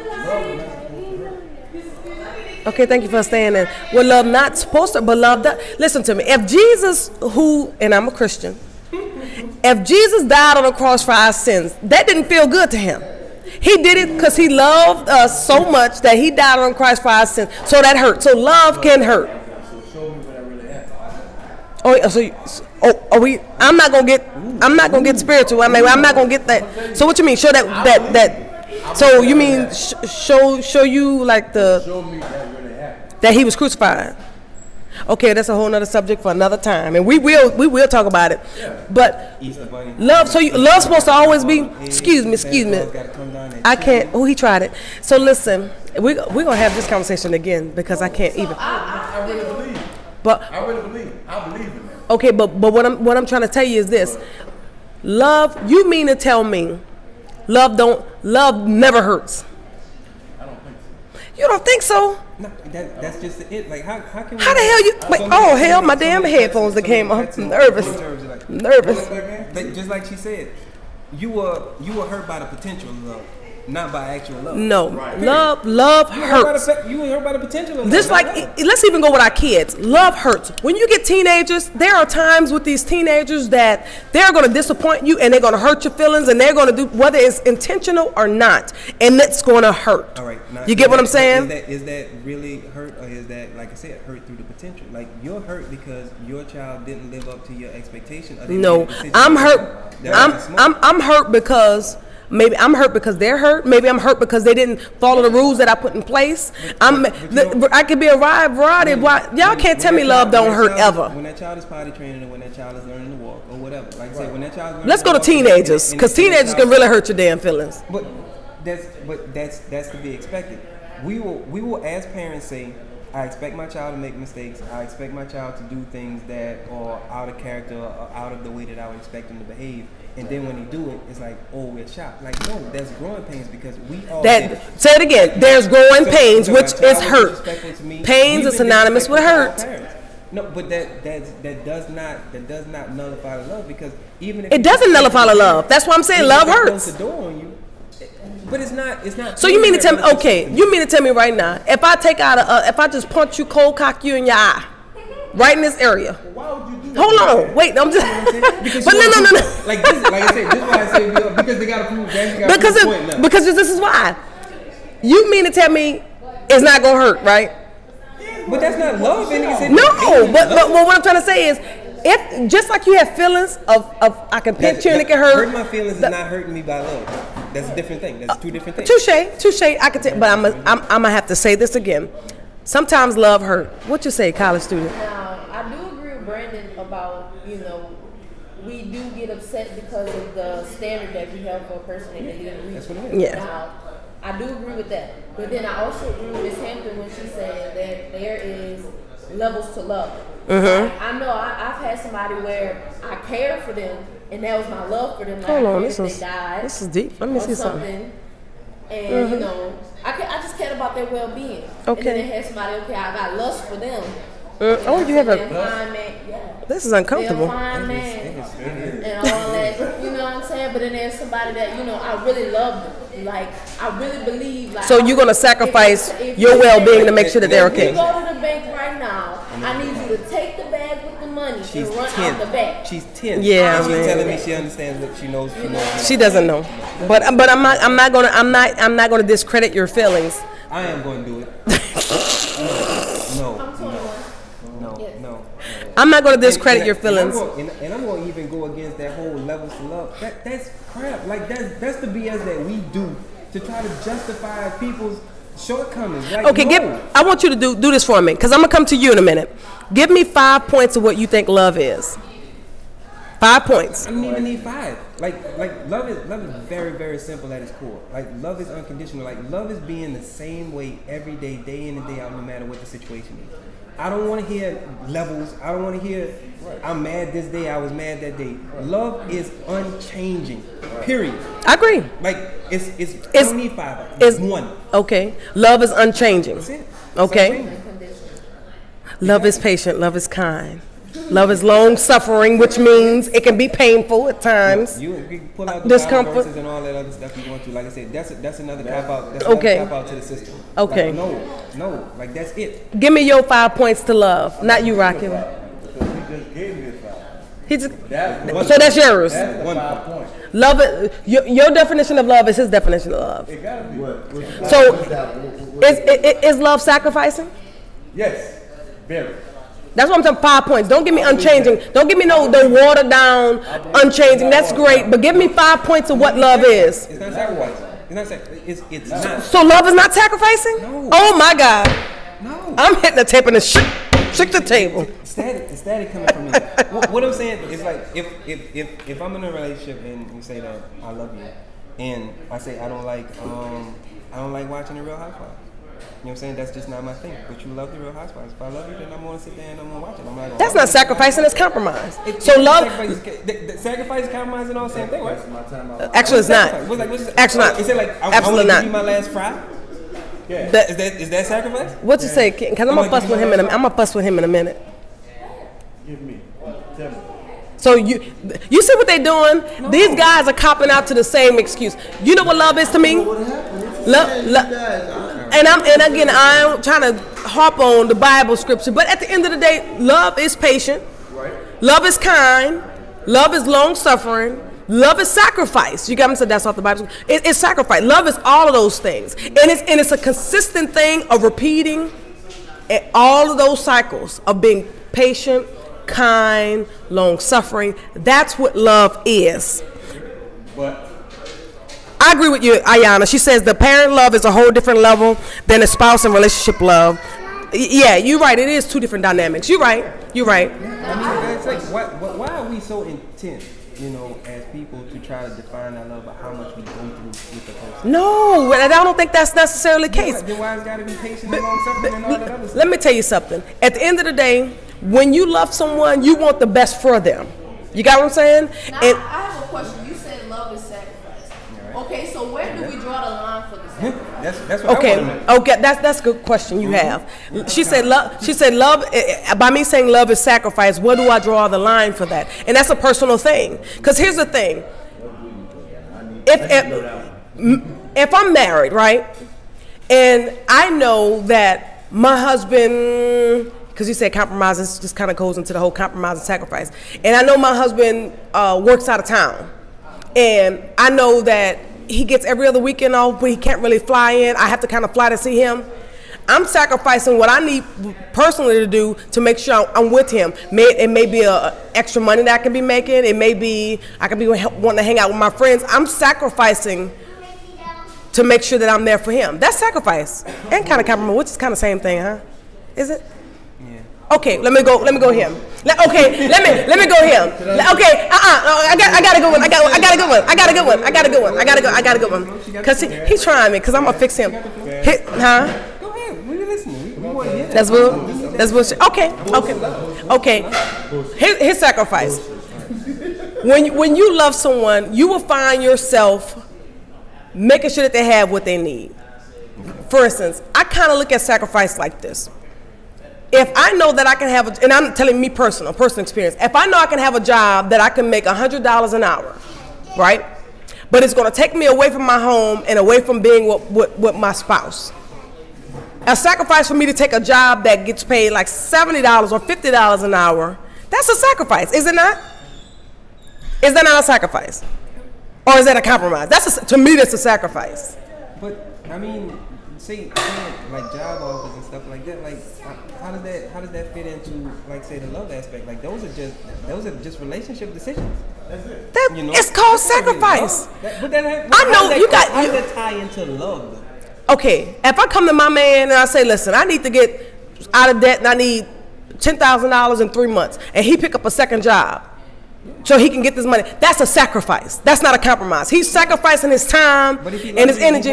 Okay, thank you for staying in. Well, love not supposed to, but love does. Listen to me. If Jesus, and I'm a Christian, if Jesus died on the cross for our sins, that didn't feel good to him. He did it because he loved us so much that he died on the cross for our sins. So that hurt. So love can hurt. I'm not gonna get spiritual. I'm not gonna get that. So what you mean? Show that. So you mean show you like show me that really happened. That he was crucified. Okay, that's a whole nother subject for another time, and we will talk about it. Yeah. But Easter bunny. love, so love's supposed to always be. Excuse me. Gotta come down and I can't. Oh, he tried it. So listen, we're gonna have this conversation again because I can't even. I really believe. But I really believe. I believe in that. okay, but what I'm trying to tell you is this: love. You mean to tell me, love never hurts? I don't think so. You don't think so? No, that's just it. Like how can we? How the hell you? Wait, oh hell, my damn headphones that came off. I'm nervous. Nervous. Just like she said, you were hurt by the potential of love, not by actual love. No, Right. love hurts. You were hurt by the potential of love. Just like, let's even go with our kids. Love hurts. When you get teenagers, there are times with these teenagers that they're going to disappoint you and they're going to hurt your feelings and they're going to do, whether it's intentional or not, and that's going to hurt. All right. Now, You get what I'm saying? Is that really hurt, or is that, like I said, hurt through the potential? Like you're hurt because your child didn't live up to your expectation. Or didn't No, make the decision I'm that hurt. was smart. I'm hurt because maybe I'm hurt because they're hurt. Maybe I'm hurt because they didn't follow the rules that I put in place. I could be a wide variety. Y'all can't tell me love don't hurt ever. When that child is potty training, or when that child is learning to walk, or whatever. Like I said, when that child is learning Let's go to walk, teenagers, and because teenagers can really hurt your damn feelings. But that's to be expected. We will as parents say, I expect my child to make mistakes. I expect my child to do things that are out of character or out of the way that I would expect them to behave. And then when they do it, it's like, oh, we're shocked. Like, no, there's growing pains because we all did it. Say it again. There's growing pains, So which my child is was hurt. disrespectful to me. Pains We've is been synonymous with disrespectful to our hurt. parents. No, but that does not nullify the love, because even if It doesn't nullify the love. That's why I'm saying love Close hurts. the door on you. But it's not. So you mean to tell me? Okay, you mean to tell me right now? If I take out if I just punch you, cold cock you in your eye, right in this area. Why would you do that? Hold on, wait. I'm just. Because But no. Like this, like I said, this is why I say because they gotta prove that. Because this is why. You mean to tell me it's not gonna hurt, right? But that's not love. No, but what I'm trying to say is, if just like you have feelings of I can pinch you and it can hurt. Hurt my feelings is not hurting me by love. That's a different thing. That's two different things. Touche. I could, but I'm gonna have to say this again. Sometimes love hurt. What you say, college student? Now, I do agree with Brandon about, we do get upset because of the standard that we have for a person that didn't reach. That's what it is. Yeah. Now, I do agree with that. But then I also agree with Ms. Hampton when she said that there is levels to love. Like, I know I've had somebody where I cared for them, and that was my love for them. Like, Hold on, if they died this is deep. Let me or see something. And I just cared about their well-being. Okay. And then they had somebody, I got lust for them. Oh, you have They're a. fine man. Yeah. This is They're a uncomfortable. fine man. And all that. You know what I'm saying? But then there's somebody that, I really love them. Like, I really believe. Like, So you're gonna sacrifice if your you- well-being to make sure that they're If you okay. go to the bank right now, I need you to take the bag with the money She's and run 10. out the back. She's 10. Yeah, And she's man. telling me she understands what she knows. She doesn't know, but I'm not gonna discredit your feelings. I am going to do it. No. I'm not gonna discredit your feelings. And I'm going to even go against that whole levels to love. That's crap. Like that's the BS that we do to try to justify people's shortcomings. Like, Okay, no. I want you to do this for me, because I'm gonna come to you in a minute. Give me 5 points of what you think love is. 5 points. I don't even need 5. Like love is very, very simple at its core. Like love is unconditional. Like love is being the same way every day, day in and day out, no matter what the situation is. I don't want to hear levels. I don't want to hear I'm mad this day, I was mad that day. Love is unchanging. Period. I agree. Like it's I don't need 5. It's 1. Okay. Love is unchanging. That's it. Okay. Love is patient. Love is kind. Love is long suffering, which means it can be painful at times. You can pull out the Discomfort. Bible verses and all that other stuff you want to. Like I said, that's another tap out. That's Okay. another tap out to the system. Okay. Like, no, like that's it. Give me your 5 points to love. Not you, Rocky. Because he just gave me his 5. He just, That's so that's yours. That's the One 5 points. Love it. Your definition of love is his definition of love. It gotta be. So is love sacrificing? Yes, very. That's what I'm saying. 5 points. Don't give me unchanging. Don't give me no watered down unchanging. That's great, but give me 5 points of what love is. It's not sacrificing. It's not sacrificing. It's not. So love is not sacrificing? No. Oh my God. No. I'm hitting the tip and the Check the table. Static coming from me. What I'm saying is like if I'm in a relationship and you say that I love you, and I say I don't like watching the Real Housewives. You know what I'm saying? That's just not my thing. But you love the Real Housewives. If I love you, then I'm gonna sit there and I'm gonna watch it. I'm not gonna That's not sacrificing. It's compromise. So love. Sacrifice, compromise, and all the same thing, right? Actually, it's not. Actually, not. Is it like I Absolutely want not. to give you my last fry? Yeah. Is that sacrifice? What you say? Because I'm gonna fuss with him. I'm gonna fuss with him in a minute. Give me. Tell me. So you see what they're doing? No. These guys are copping out to the same excuse. You know what love is to me? And again, I'm trying to harp on the Bible scripture, but at the end of the day, love is patient. Right. Love is kind. Love is long suffering. Love is sacrifice. You got me? So that's off the Bible. It's sacrifice. Love is all of those things, and it's a consistent thing of repeating all of those cycles of being patient, kind, long-suffering. That's what love is. But I agree with you, Ayana. She says the parent love is a whole different level than the spouse and relationship love. Yeah, you're right. It is two different dynamics. You're right. You're right. I mean, it's like, why are we so intent, you know, as people to try to define our love by how much we go through with the person? No, I don't think that's necessarily the case. Then why it's got to be patient and long-suffering and all that other stuff? Let me tell you something. At the end of the day, when you love someone, you want the best for them. You got what I'm saying? Now, I have a question. You said love is sacrifice. Right. Okay, so where do we draw the line for the sacrifice? That's what I want to know. Okay, that's a good question you have. She said love. She said love. By me saying love is sacrifice, where do I draw the line for that? And that's a personal thing. Because here's the thing. If I'm married, right, and I know that my husband, because you said compromises, just kind of goes into the whole compromise and sacrifice. And I know my husband works out of town. And I know that he gets every other weekend off, but he can't really fly in. I have to kind of fly to see him. I'm sacrificing what I need personally to do to make sure I'm with him. It may be extra money that I can be making. It may be I can be wanting to hang out with my friends. I'm sacrificing to make sure that I'm there for him. That's sacrifice and kind of compromise, which is kind of the same thing, huh? Is it? Okay, let me go him. Okay, let me go him. Okay, I got a good one. I got a good one. Cause he's trying me. Cause I'm gonna fix him. Huh? Go ahead. We listening. We want to hear that. That's bullshit. Okay. His sacrifice. When you love someone, you will find yourself making sure that they have what they need. For instance, I kind of look at sacrifice like this. If I know that I can have, and I'm telling me personal experience, if I know I can have a job that I can make $100 an hour, right? But it's going to take me away from my home and away from being with my spouse. A sacrifice for me to take a job that gets paid like $70 or $50 an hour, that's a sacrifice, is it not? Is that not a sacrifice? Or is that a compromise? To me, that's a sacrifice. But, I mean, see, like job offers and stuff like that, like how does that fit into, like, say, the love aspect? Like those are just relationship decisions. That's it. It's called sacrifice. How does that tie into love though? Okay, if I come to my man and I say, listen, I need to get out of debt and I need $10,000 in 3 months, and he pick up a second job so he can get this money, that's a sacrifice. That's not a compromise. He's sacrificing his time and his energy.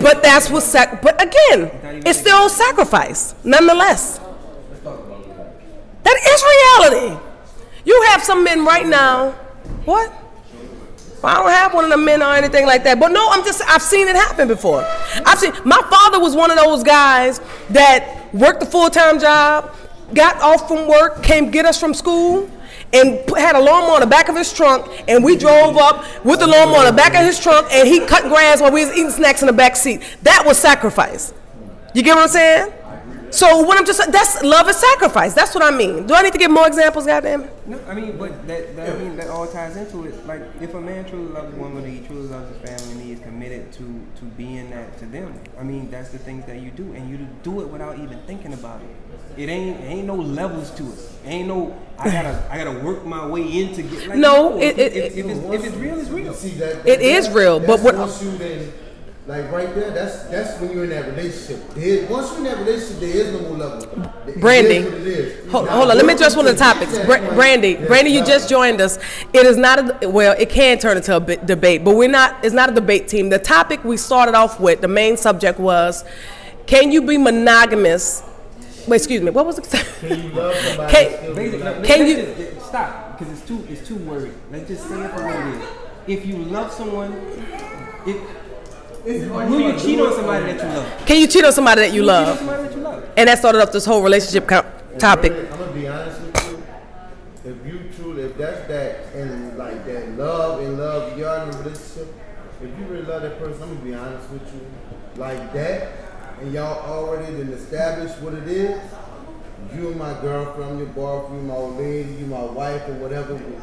But that's what but again, it's still sacrifice, nonetheless. That is reality. You have some men right now. What? Well, I don't have one of the men or anything like that. But no, I've seen it happen before. My father was one of those guys that worked a full-time job, got off from work, came get us from school, and had a lawnmower on the back of his trunk, and we drove up with the lawnmower on the back of his trunk, and he cut grass while we was eating snacks in the back seat. That was sacrifice. You get what I'm saying? So what that's love is sacrifice. That's what I mean. Do I need to give more examples, goddamn? No, I mean, but that all ties into it. Like, if a man truly loves a woman, he truly loves his family, and he is committed to being that to them. I mean, that's the things that you do, and you do it without even thinking about it. It ain't no levels to it. Ain't no I gotta work my way in to get. Like, no, if it's real, it's real. See, that it is real, but what? Like right there, that's when you're in that relationship. Once you're in that relationship, there is no more level. Brandy, It is what it is. hold on. Let me address one of the topics. Brandy, you just joined us. It is not it can turn into a debate, but we're not. It's not a debate team. The topic we started off with, the main subject was, can you be monogamous? Wait, excuse me. What was it? Can you love somebody? Can you stop? Because it's too wordy. Let's just say it for what it is. If you love someone, will you cheat on somebody that you love? Can you cheat on somebody that you Cheat on love? somebody that you love. And that started up this whole relationship topic. I'm gonna be honest with you. If that's that and like that love, you're in a relationship. If you really love that person, I'm gonna be honest with you. Like that, and y'all already done established what it is. You and my girlfriend, your boyfriend, my old lady, you my wife, or whatever. And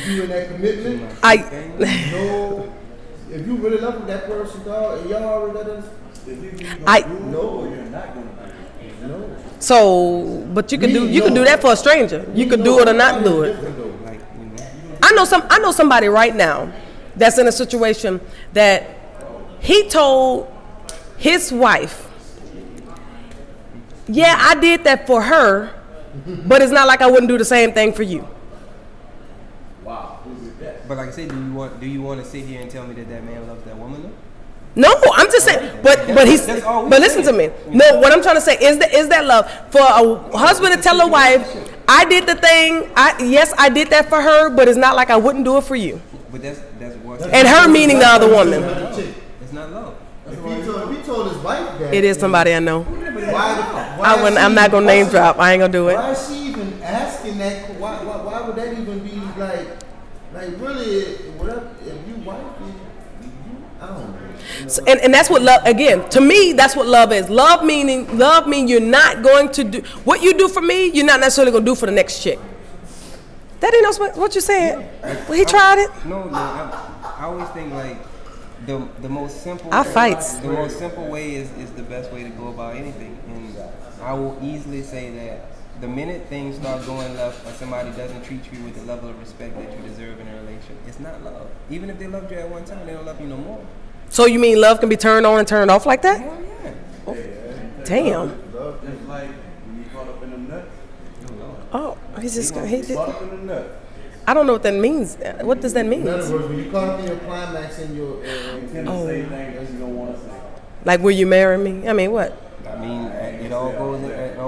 you in that commitment, no. If you really love that person, dog, and y'all already got us. No, you're not gonna do it. No. So, but you can do that for a stranger. You could do it or not do it. I know somebody right now that's in a situation that he told his wife, yeah, I did that for her, but it's not like I wouldn't do the same thing for you. Wow, who did that? But like I said, do you want to sit here and tell me that man loves that woman though? No, I'm just saying, but listen to me. No, what I'm trying to say is that love for a husband to tell a wife, I did the thing. Yes, I did that for her, but it's not like I wouldn't do it for you. But that's what. And her meaning the other woman. It's not love. If he told his wife that, It is somebody I know. I'm not gonna name drop. I ain't gonna do it. Why is she even asking that? Why would that even be like really? Whatever. If you wife, I don't know. So, and that's what love, again, to me, that's what love is. Love means you're not going to do what you do for me, you're not necessarily going to do for the next chick. That ain't no, what you saying? Well, he tried it. No, I always think like the most simple. The most simple way is the best way to go about anything, and I will easily say that the minute things start going left or somebody doesn't treat you with the level of respect that you deserve in a relationship, it's not love. Even if they loved you at one time, they don't love you no more. So you mean love can be turned on and turned off like that? Hell yeah. Oh, damn. Love just like when you caught up in the nut. Oh, he did. Caught up in the nut. I don't know what that means. What does that mean? In other words, when you caught up in your climax and your Tend to say things that you don't want to say. Like, will you marry me? I mean, what? I mean, it all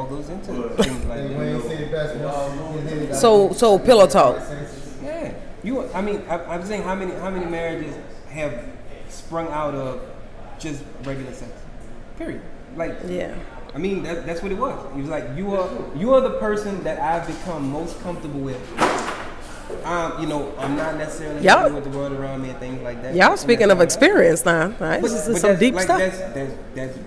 goes into things like that. So pillow talk. Yeah, I'm saying how many marriages have sprung out of just regular sex, period. Like, Yeah. I mean, that's what it was. It was like you are the person that I've become most comfortable with. I'm not necessarily happy with the world around me and things like that. Y'all speaking of experience now, right? But This is some deep like, stuff.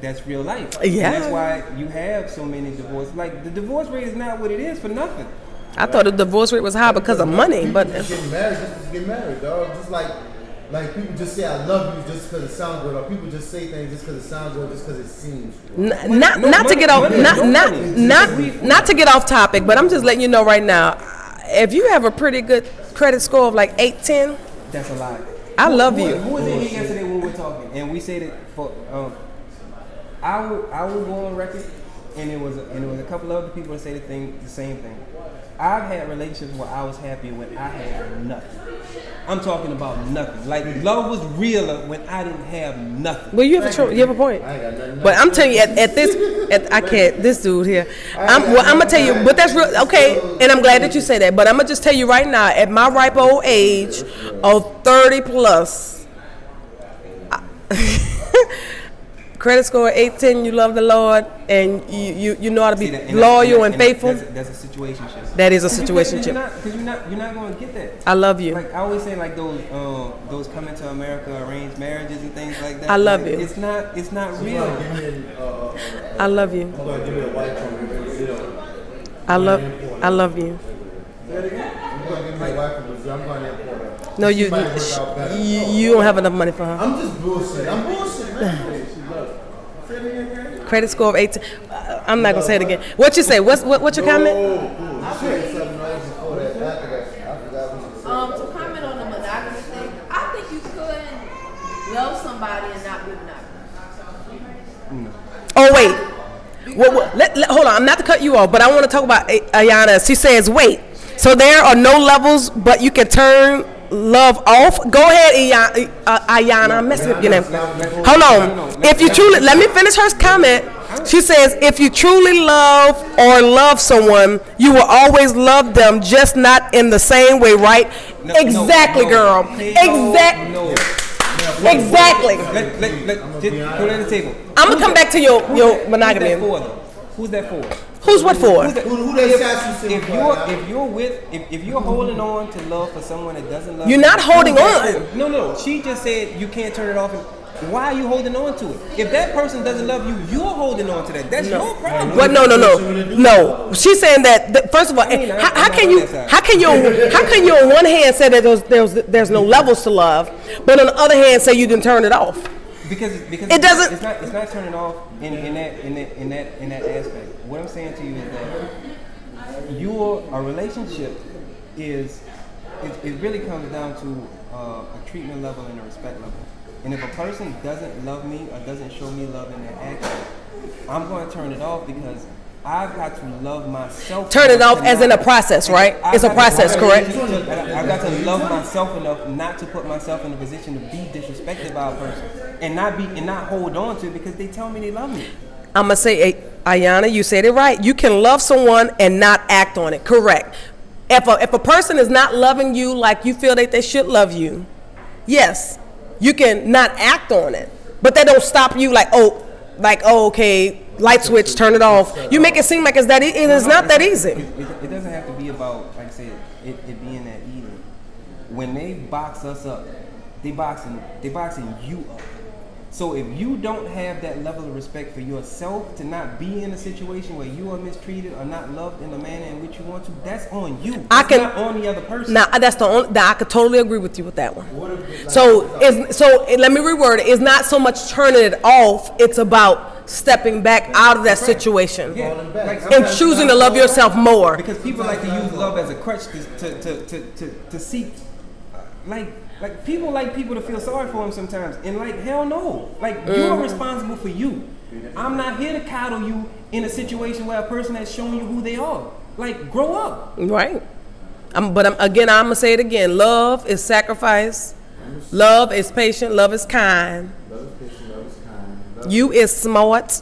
That's real life. Yeah. And that's why you have so many divorces. Like, the divorce rate is not what it is for nothing. I thought the divorce rate was high because of money, but just getting married, just to get married, dog. Just like people just say I love you just because it sounds good, or people just say things just because it sounds good, just because it seems good. not to get off topic, but I'm just letting you know right now. If you have a pretty good credit score of like 810, that's a lie. I love you. Who was in here yesterday when we were talking, and we said it for I would go on record, and it was a couple other people that say the same thing. I've had relationships where I was happy when I had nothing. I'm talking about nothing. Like, love was realer when I didn't have nothing. Well, you have a point. I ain't got nothing. But I'm telling you, this dude here. I'm gonna tell you, but that's real. Okay, and I'm glad that you say that. But I'm gonna just tell you right now, at my ripe old age of 30 plus, credit score 810, you love the Lord, and you know how to be loyal and faithful. That's a situation ship. That is a situation ship. Because you're not going to get that. I love you. Like, I always say, like, those coming to America arranged marriages and things like that. I love like, you. It's not real. I love you. I'm gonna give me a wife from Brazil. I love you. I'm gonna give me a wife from Brazil. I'm going to import her. No, She might work out better. you don't have enough money for her. I'm just bullshit. I'm bullshit, man. Credit score of 18. I'm not gonna say it again. What you say? What's your comment? I said something else before that. I forgot what you said. To comment on the monogamy thing, I think you could love somebody somebody and not be monogamous? Oh wait, hold on. I'm not to cut you off, but I want to talk about Ayana. She says, wait. So there are no levels, but you can turn love off. Go ahead, Ayana. I'm messing up your name. Hold on. If you truly, let me finish her comment. She says, if you truly love or love someone, you will always love them, just not in the same way, right? Exactly, girl. Exactly. Put it on the table. I'm gonna come back to your monogamy. Who's that for? Who's what for? If you're holding on to love for someone that doesn't love you're you, not holding on. No. She just said you can't turn it off. Why are you holding on to it? If that person doesn't love you, you're holding on to that. That's your problem. But no. She's saying that first of all, how can you on one hand say that there's no levels to love, but on the other hand say you didn't turn it off? Because it doesn't. It's not turning off in that aspect. What I'm saying to you is that a relationship is it really comes down to a treatment level and a respect level. And if a person doesn't love me or doesn't show me love in their action, I'm going to turn it off because I've got to love myself. Turn it off as in a process, right? It's a process, correct? I've got to love myself enough not to put myself in a position to be disrespected by a person and not hold on to it because they tell me they love me. I'm gonna say, Ayana, you said it right. You can love someone and not act on it, correct? If a person is not loving you like you feel that they should love you, yes, you can not act on it, but that don't stop you. Okay, light switch, turn it off. You make it seem like it's that. It is not that easy. It doesn't have to be about, like I said, it being that easy. When they box us up, they boxing you up. So if you don't have that level of respect for yourself to not be in a situation where you are mistreated or not loved in the manner in which you want to, that's on you. That's not on the other person. Now that's the only. I could totally agree with you with that one. So let me reword it. It's not so much turning it off. It's about stepping back out of that situation and choosing to love yourself more. Because people like to use love as a crutch to seek Like people like people to feel sorry for them sometimes, and hell no, you're responsible for you. I'm not here to coddle you in a situation where a person has shown you who they are. Grow up. Right. I'm gonna say it again. Love is sacrifice. Love is patient. Love is kind. Love is patient. Love is kind. You is smart.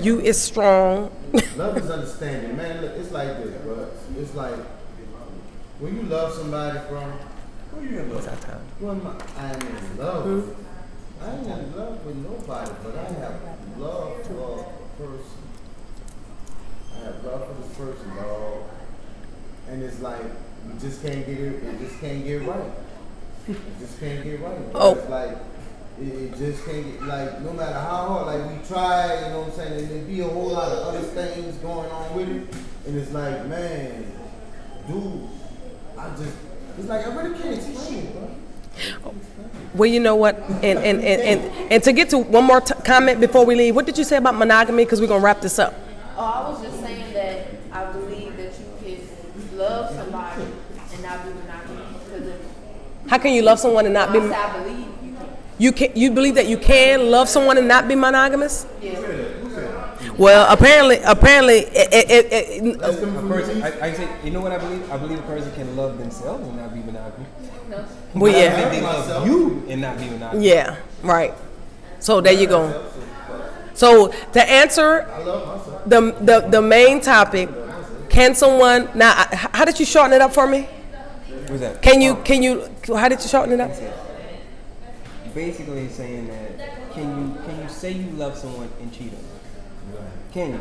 You is strong. Love is understanding, man. Look, it's like this, bro. It's like when you love somebody from. Who you in love? I am in love. I ain't in love with nobody, but I have love for a person. I have love for this person, dog. And it's like you just can't get it. It just can't get right. It just can't get right. It's like it just can't get no matter how hard we try. You know what I'm saying? And there be a whole lot of other things going on with it. And it's like, man, dude, it's like I really can't explain it, bro. Well, you know what, and to get to one more comment before we leave, what did you say about monogamy? Because we're gonna wrap this up. Oh, I was just saying that I believe that you can love somebody and not be monogamous. How can you love someone and not be? I believe you can. You believe that you can love someone and not be monogamous? Yeah. Well, apparently, a person. I say, you know what I believe? I believe a person can love themselves and not be monogamous. No. Well, yeah. I think they love you and not be monogamous. Yeah, right. So there you go. So to answer the main topic, can someone now? How did you shorten it up for me? What's that? Can you? How did you shorten it up? Basically, saying that can you say you love someone and cheat on them? Can you?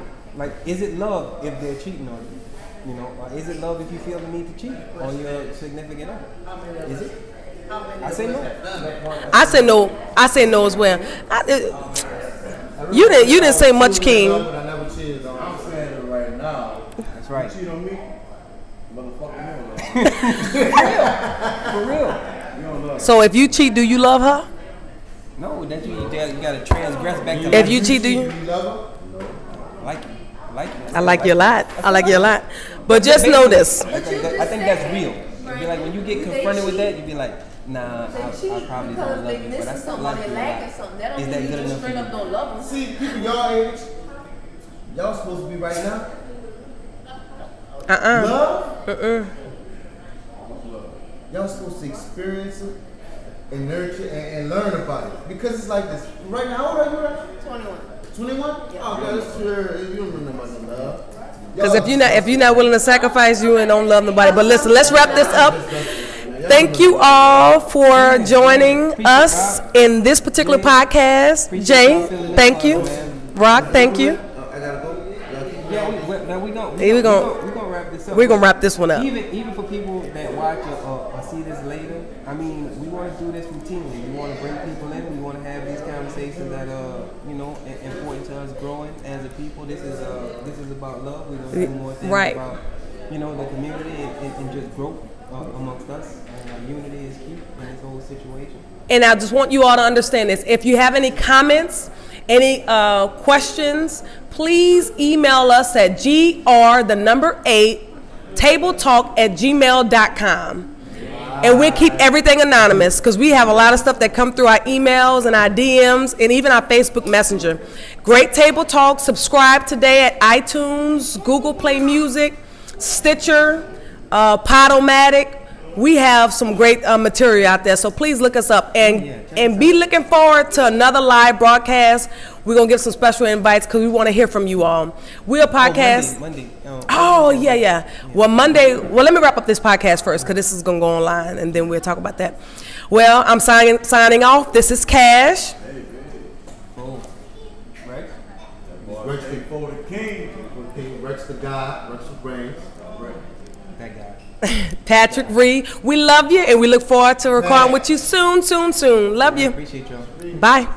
Is it love if they're cheating on you? You know, or is it love if you feel the need to cheat on your significant other? Is it? I say no. I say no as well. You didn't say much, King. I'm saying it right now. That's right. You cheat on me, motherfucker. For real. You don't love So if you cheat, do you love her? No, that you gotta transgress back to. If you cheat, do you? Like it. I like you a lot. I like you a lot. But just know this. I think that's real. It'd be like when you get confronted with that, you'd be like, Nah, I probably because don't love they you, but I missing still something, love they you. lacking something. That don't Is mean that you good just enough straight for up you? don't love them. See, people y'all age, y'all supposed to be right now. Love. Y'all supposed to experience it and nurture and learn about it because it's like this. Right now, how old are you right now? 21. 21? Oh, that's sure. You don't remember about no love. Because if you're not willing to sacrifice, you and don't love nobody. But listen, let's wrap this up. Thank you all for joining us in this particular podcast. Jay, thank you. Rock, thank you. I gotta go. Yeah, we're gonna wrap this up. We're gonna wrap this one up. Even for people that watch or see this later, I mean, we want to do this routinely. We want to bring people in. We want to have these conversations that important to us growing as a people. This is about love. We're gonna do more things about the community and just growth amongst us. And unity is key in this whole situation. And I just want you all to understand this. If you have any comments, any questions, please email us at gr8tabletalk@gmail.com. And we'll keep everything anonymous because we have a lot of stuff that come through our emails and our DMs and even our Facebook Messenger. Great Table Talk. Subscribe today at iTunes, Google Play Music, Stitcher, Podomatic. We have some great material out there, so please look us up and be looking forward to another live broadcast. We're gonna give some special invites because we want to hear from you all. We're a podcast. Monday. Yeah. Well, Monday. Well, let me wrap up this podcast first because this is gonna go online, and then we'll talk about that. Well, I'm signing off. This is Cash. Rex for the king. Rex the God. Rex the brains. That guy. Patrick Reed, we love you and we look forward to recording with you soon. Love you. Appreciate y'all. Bye.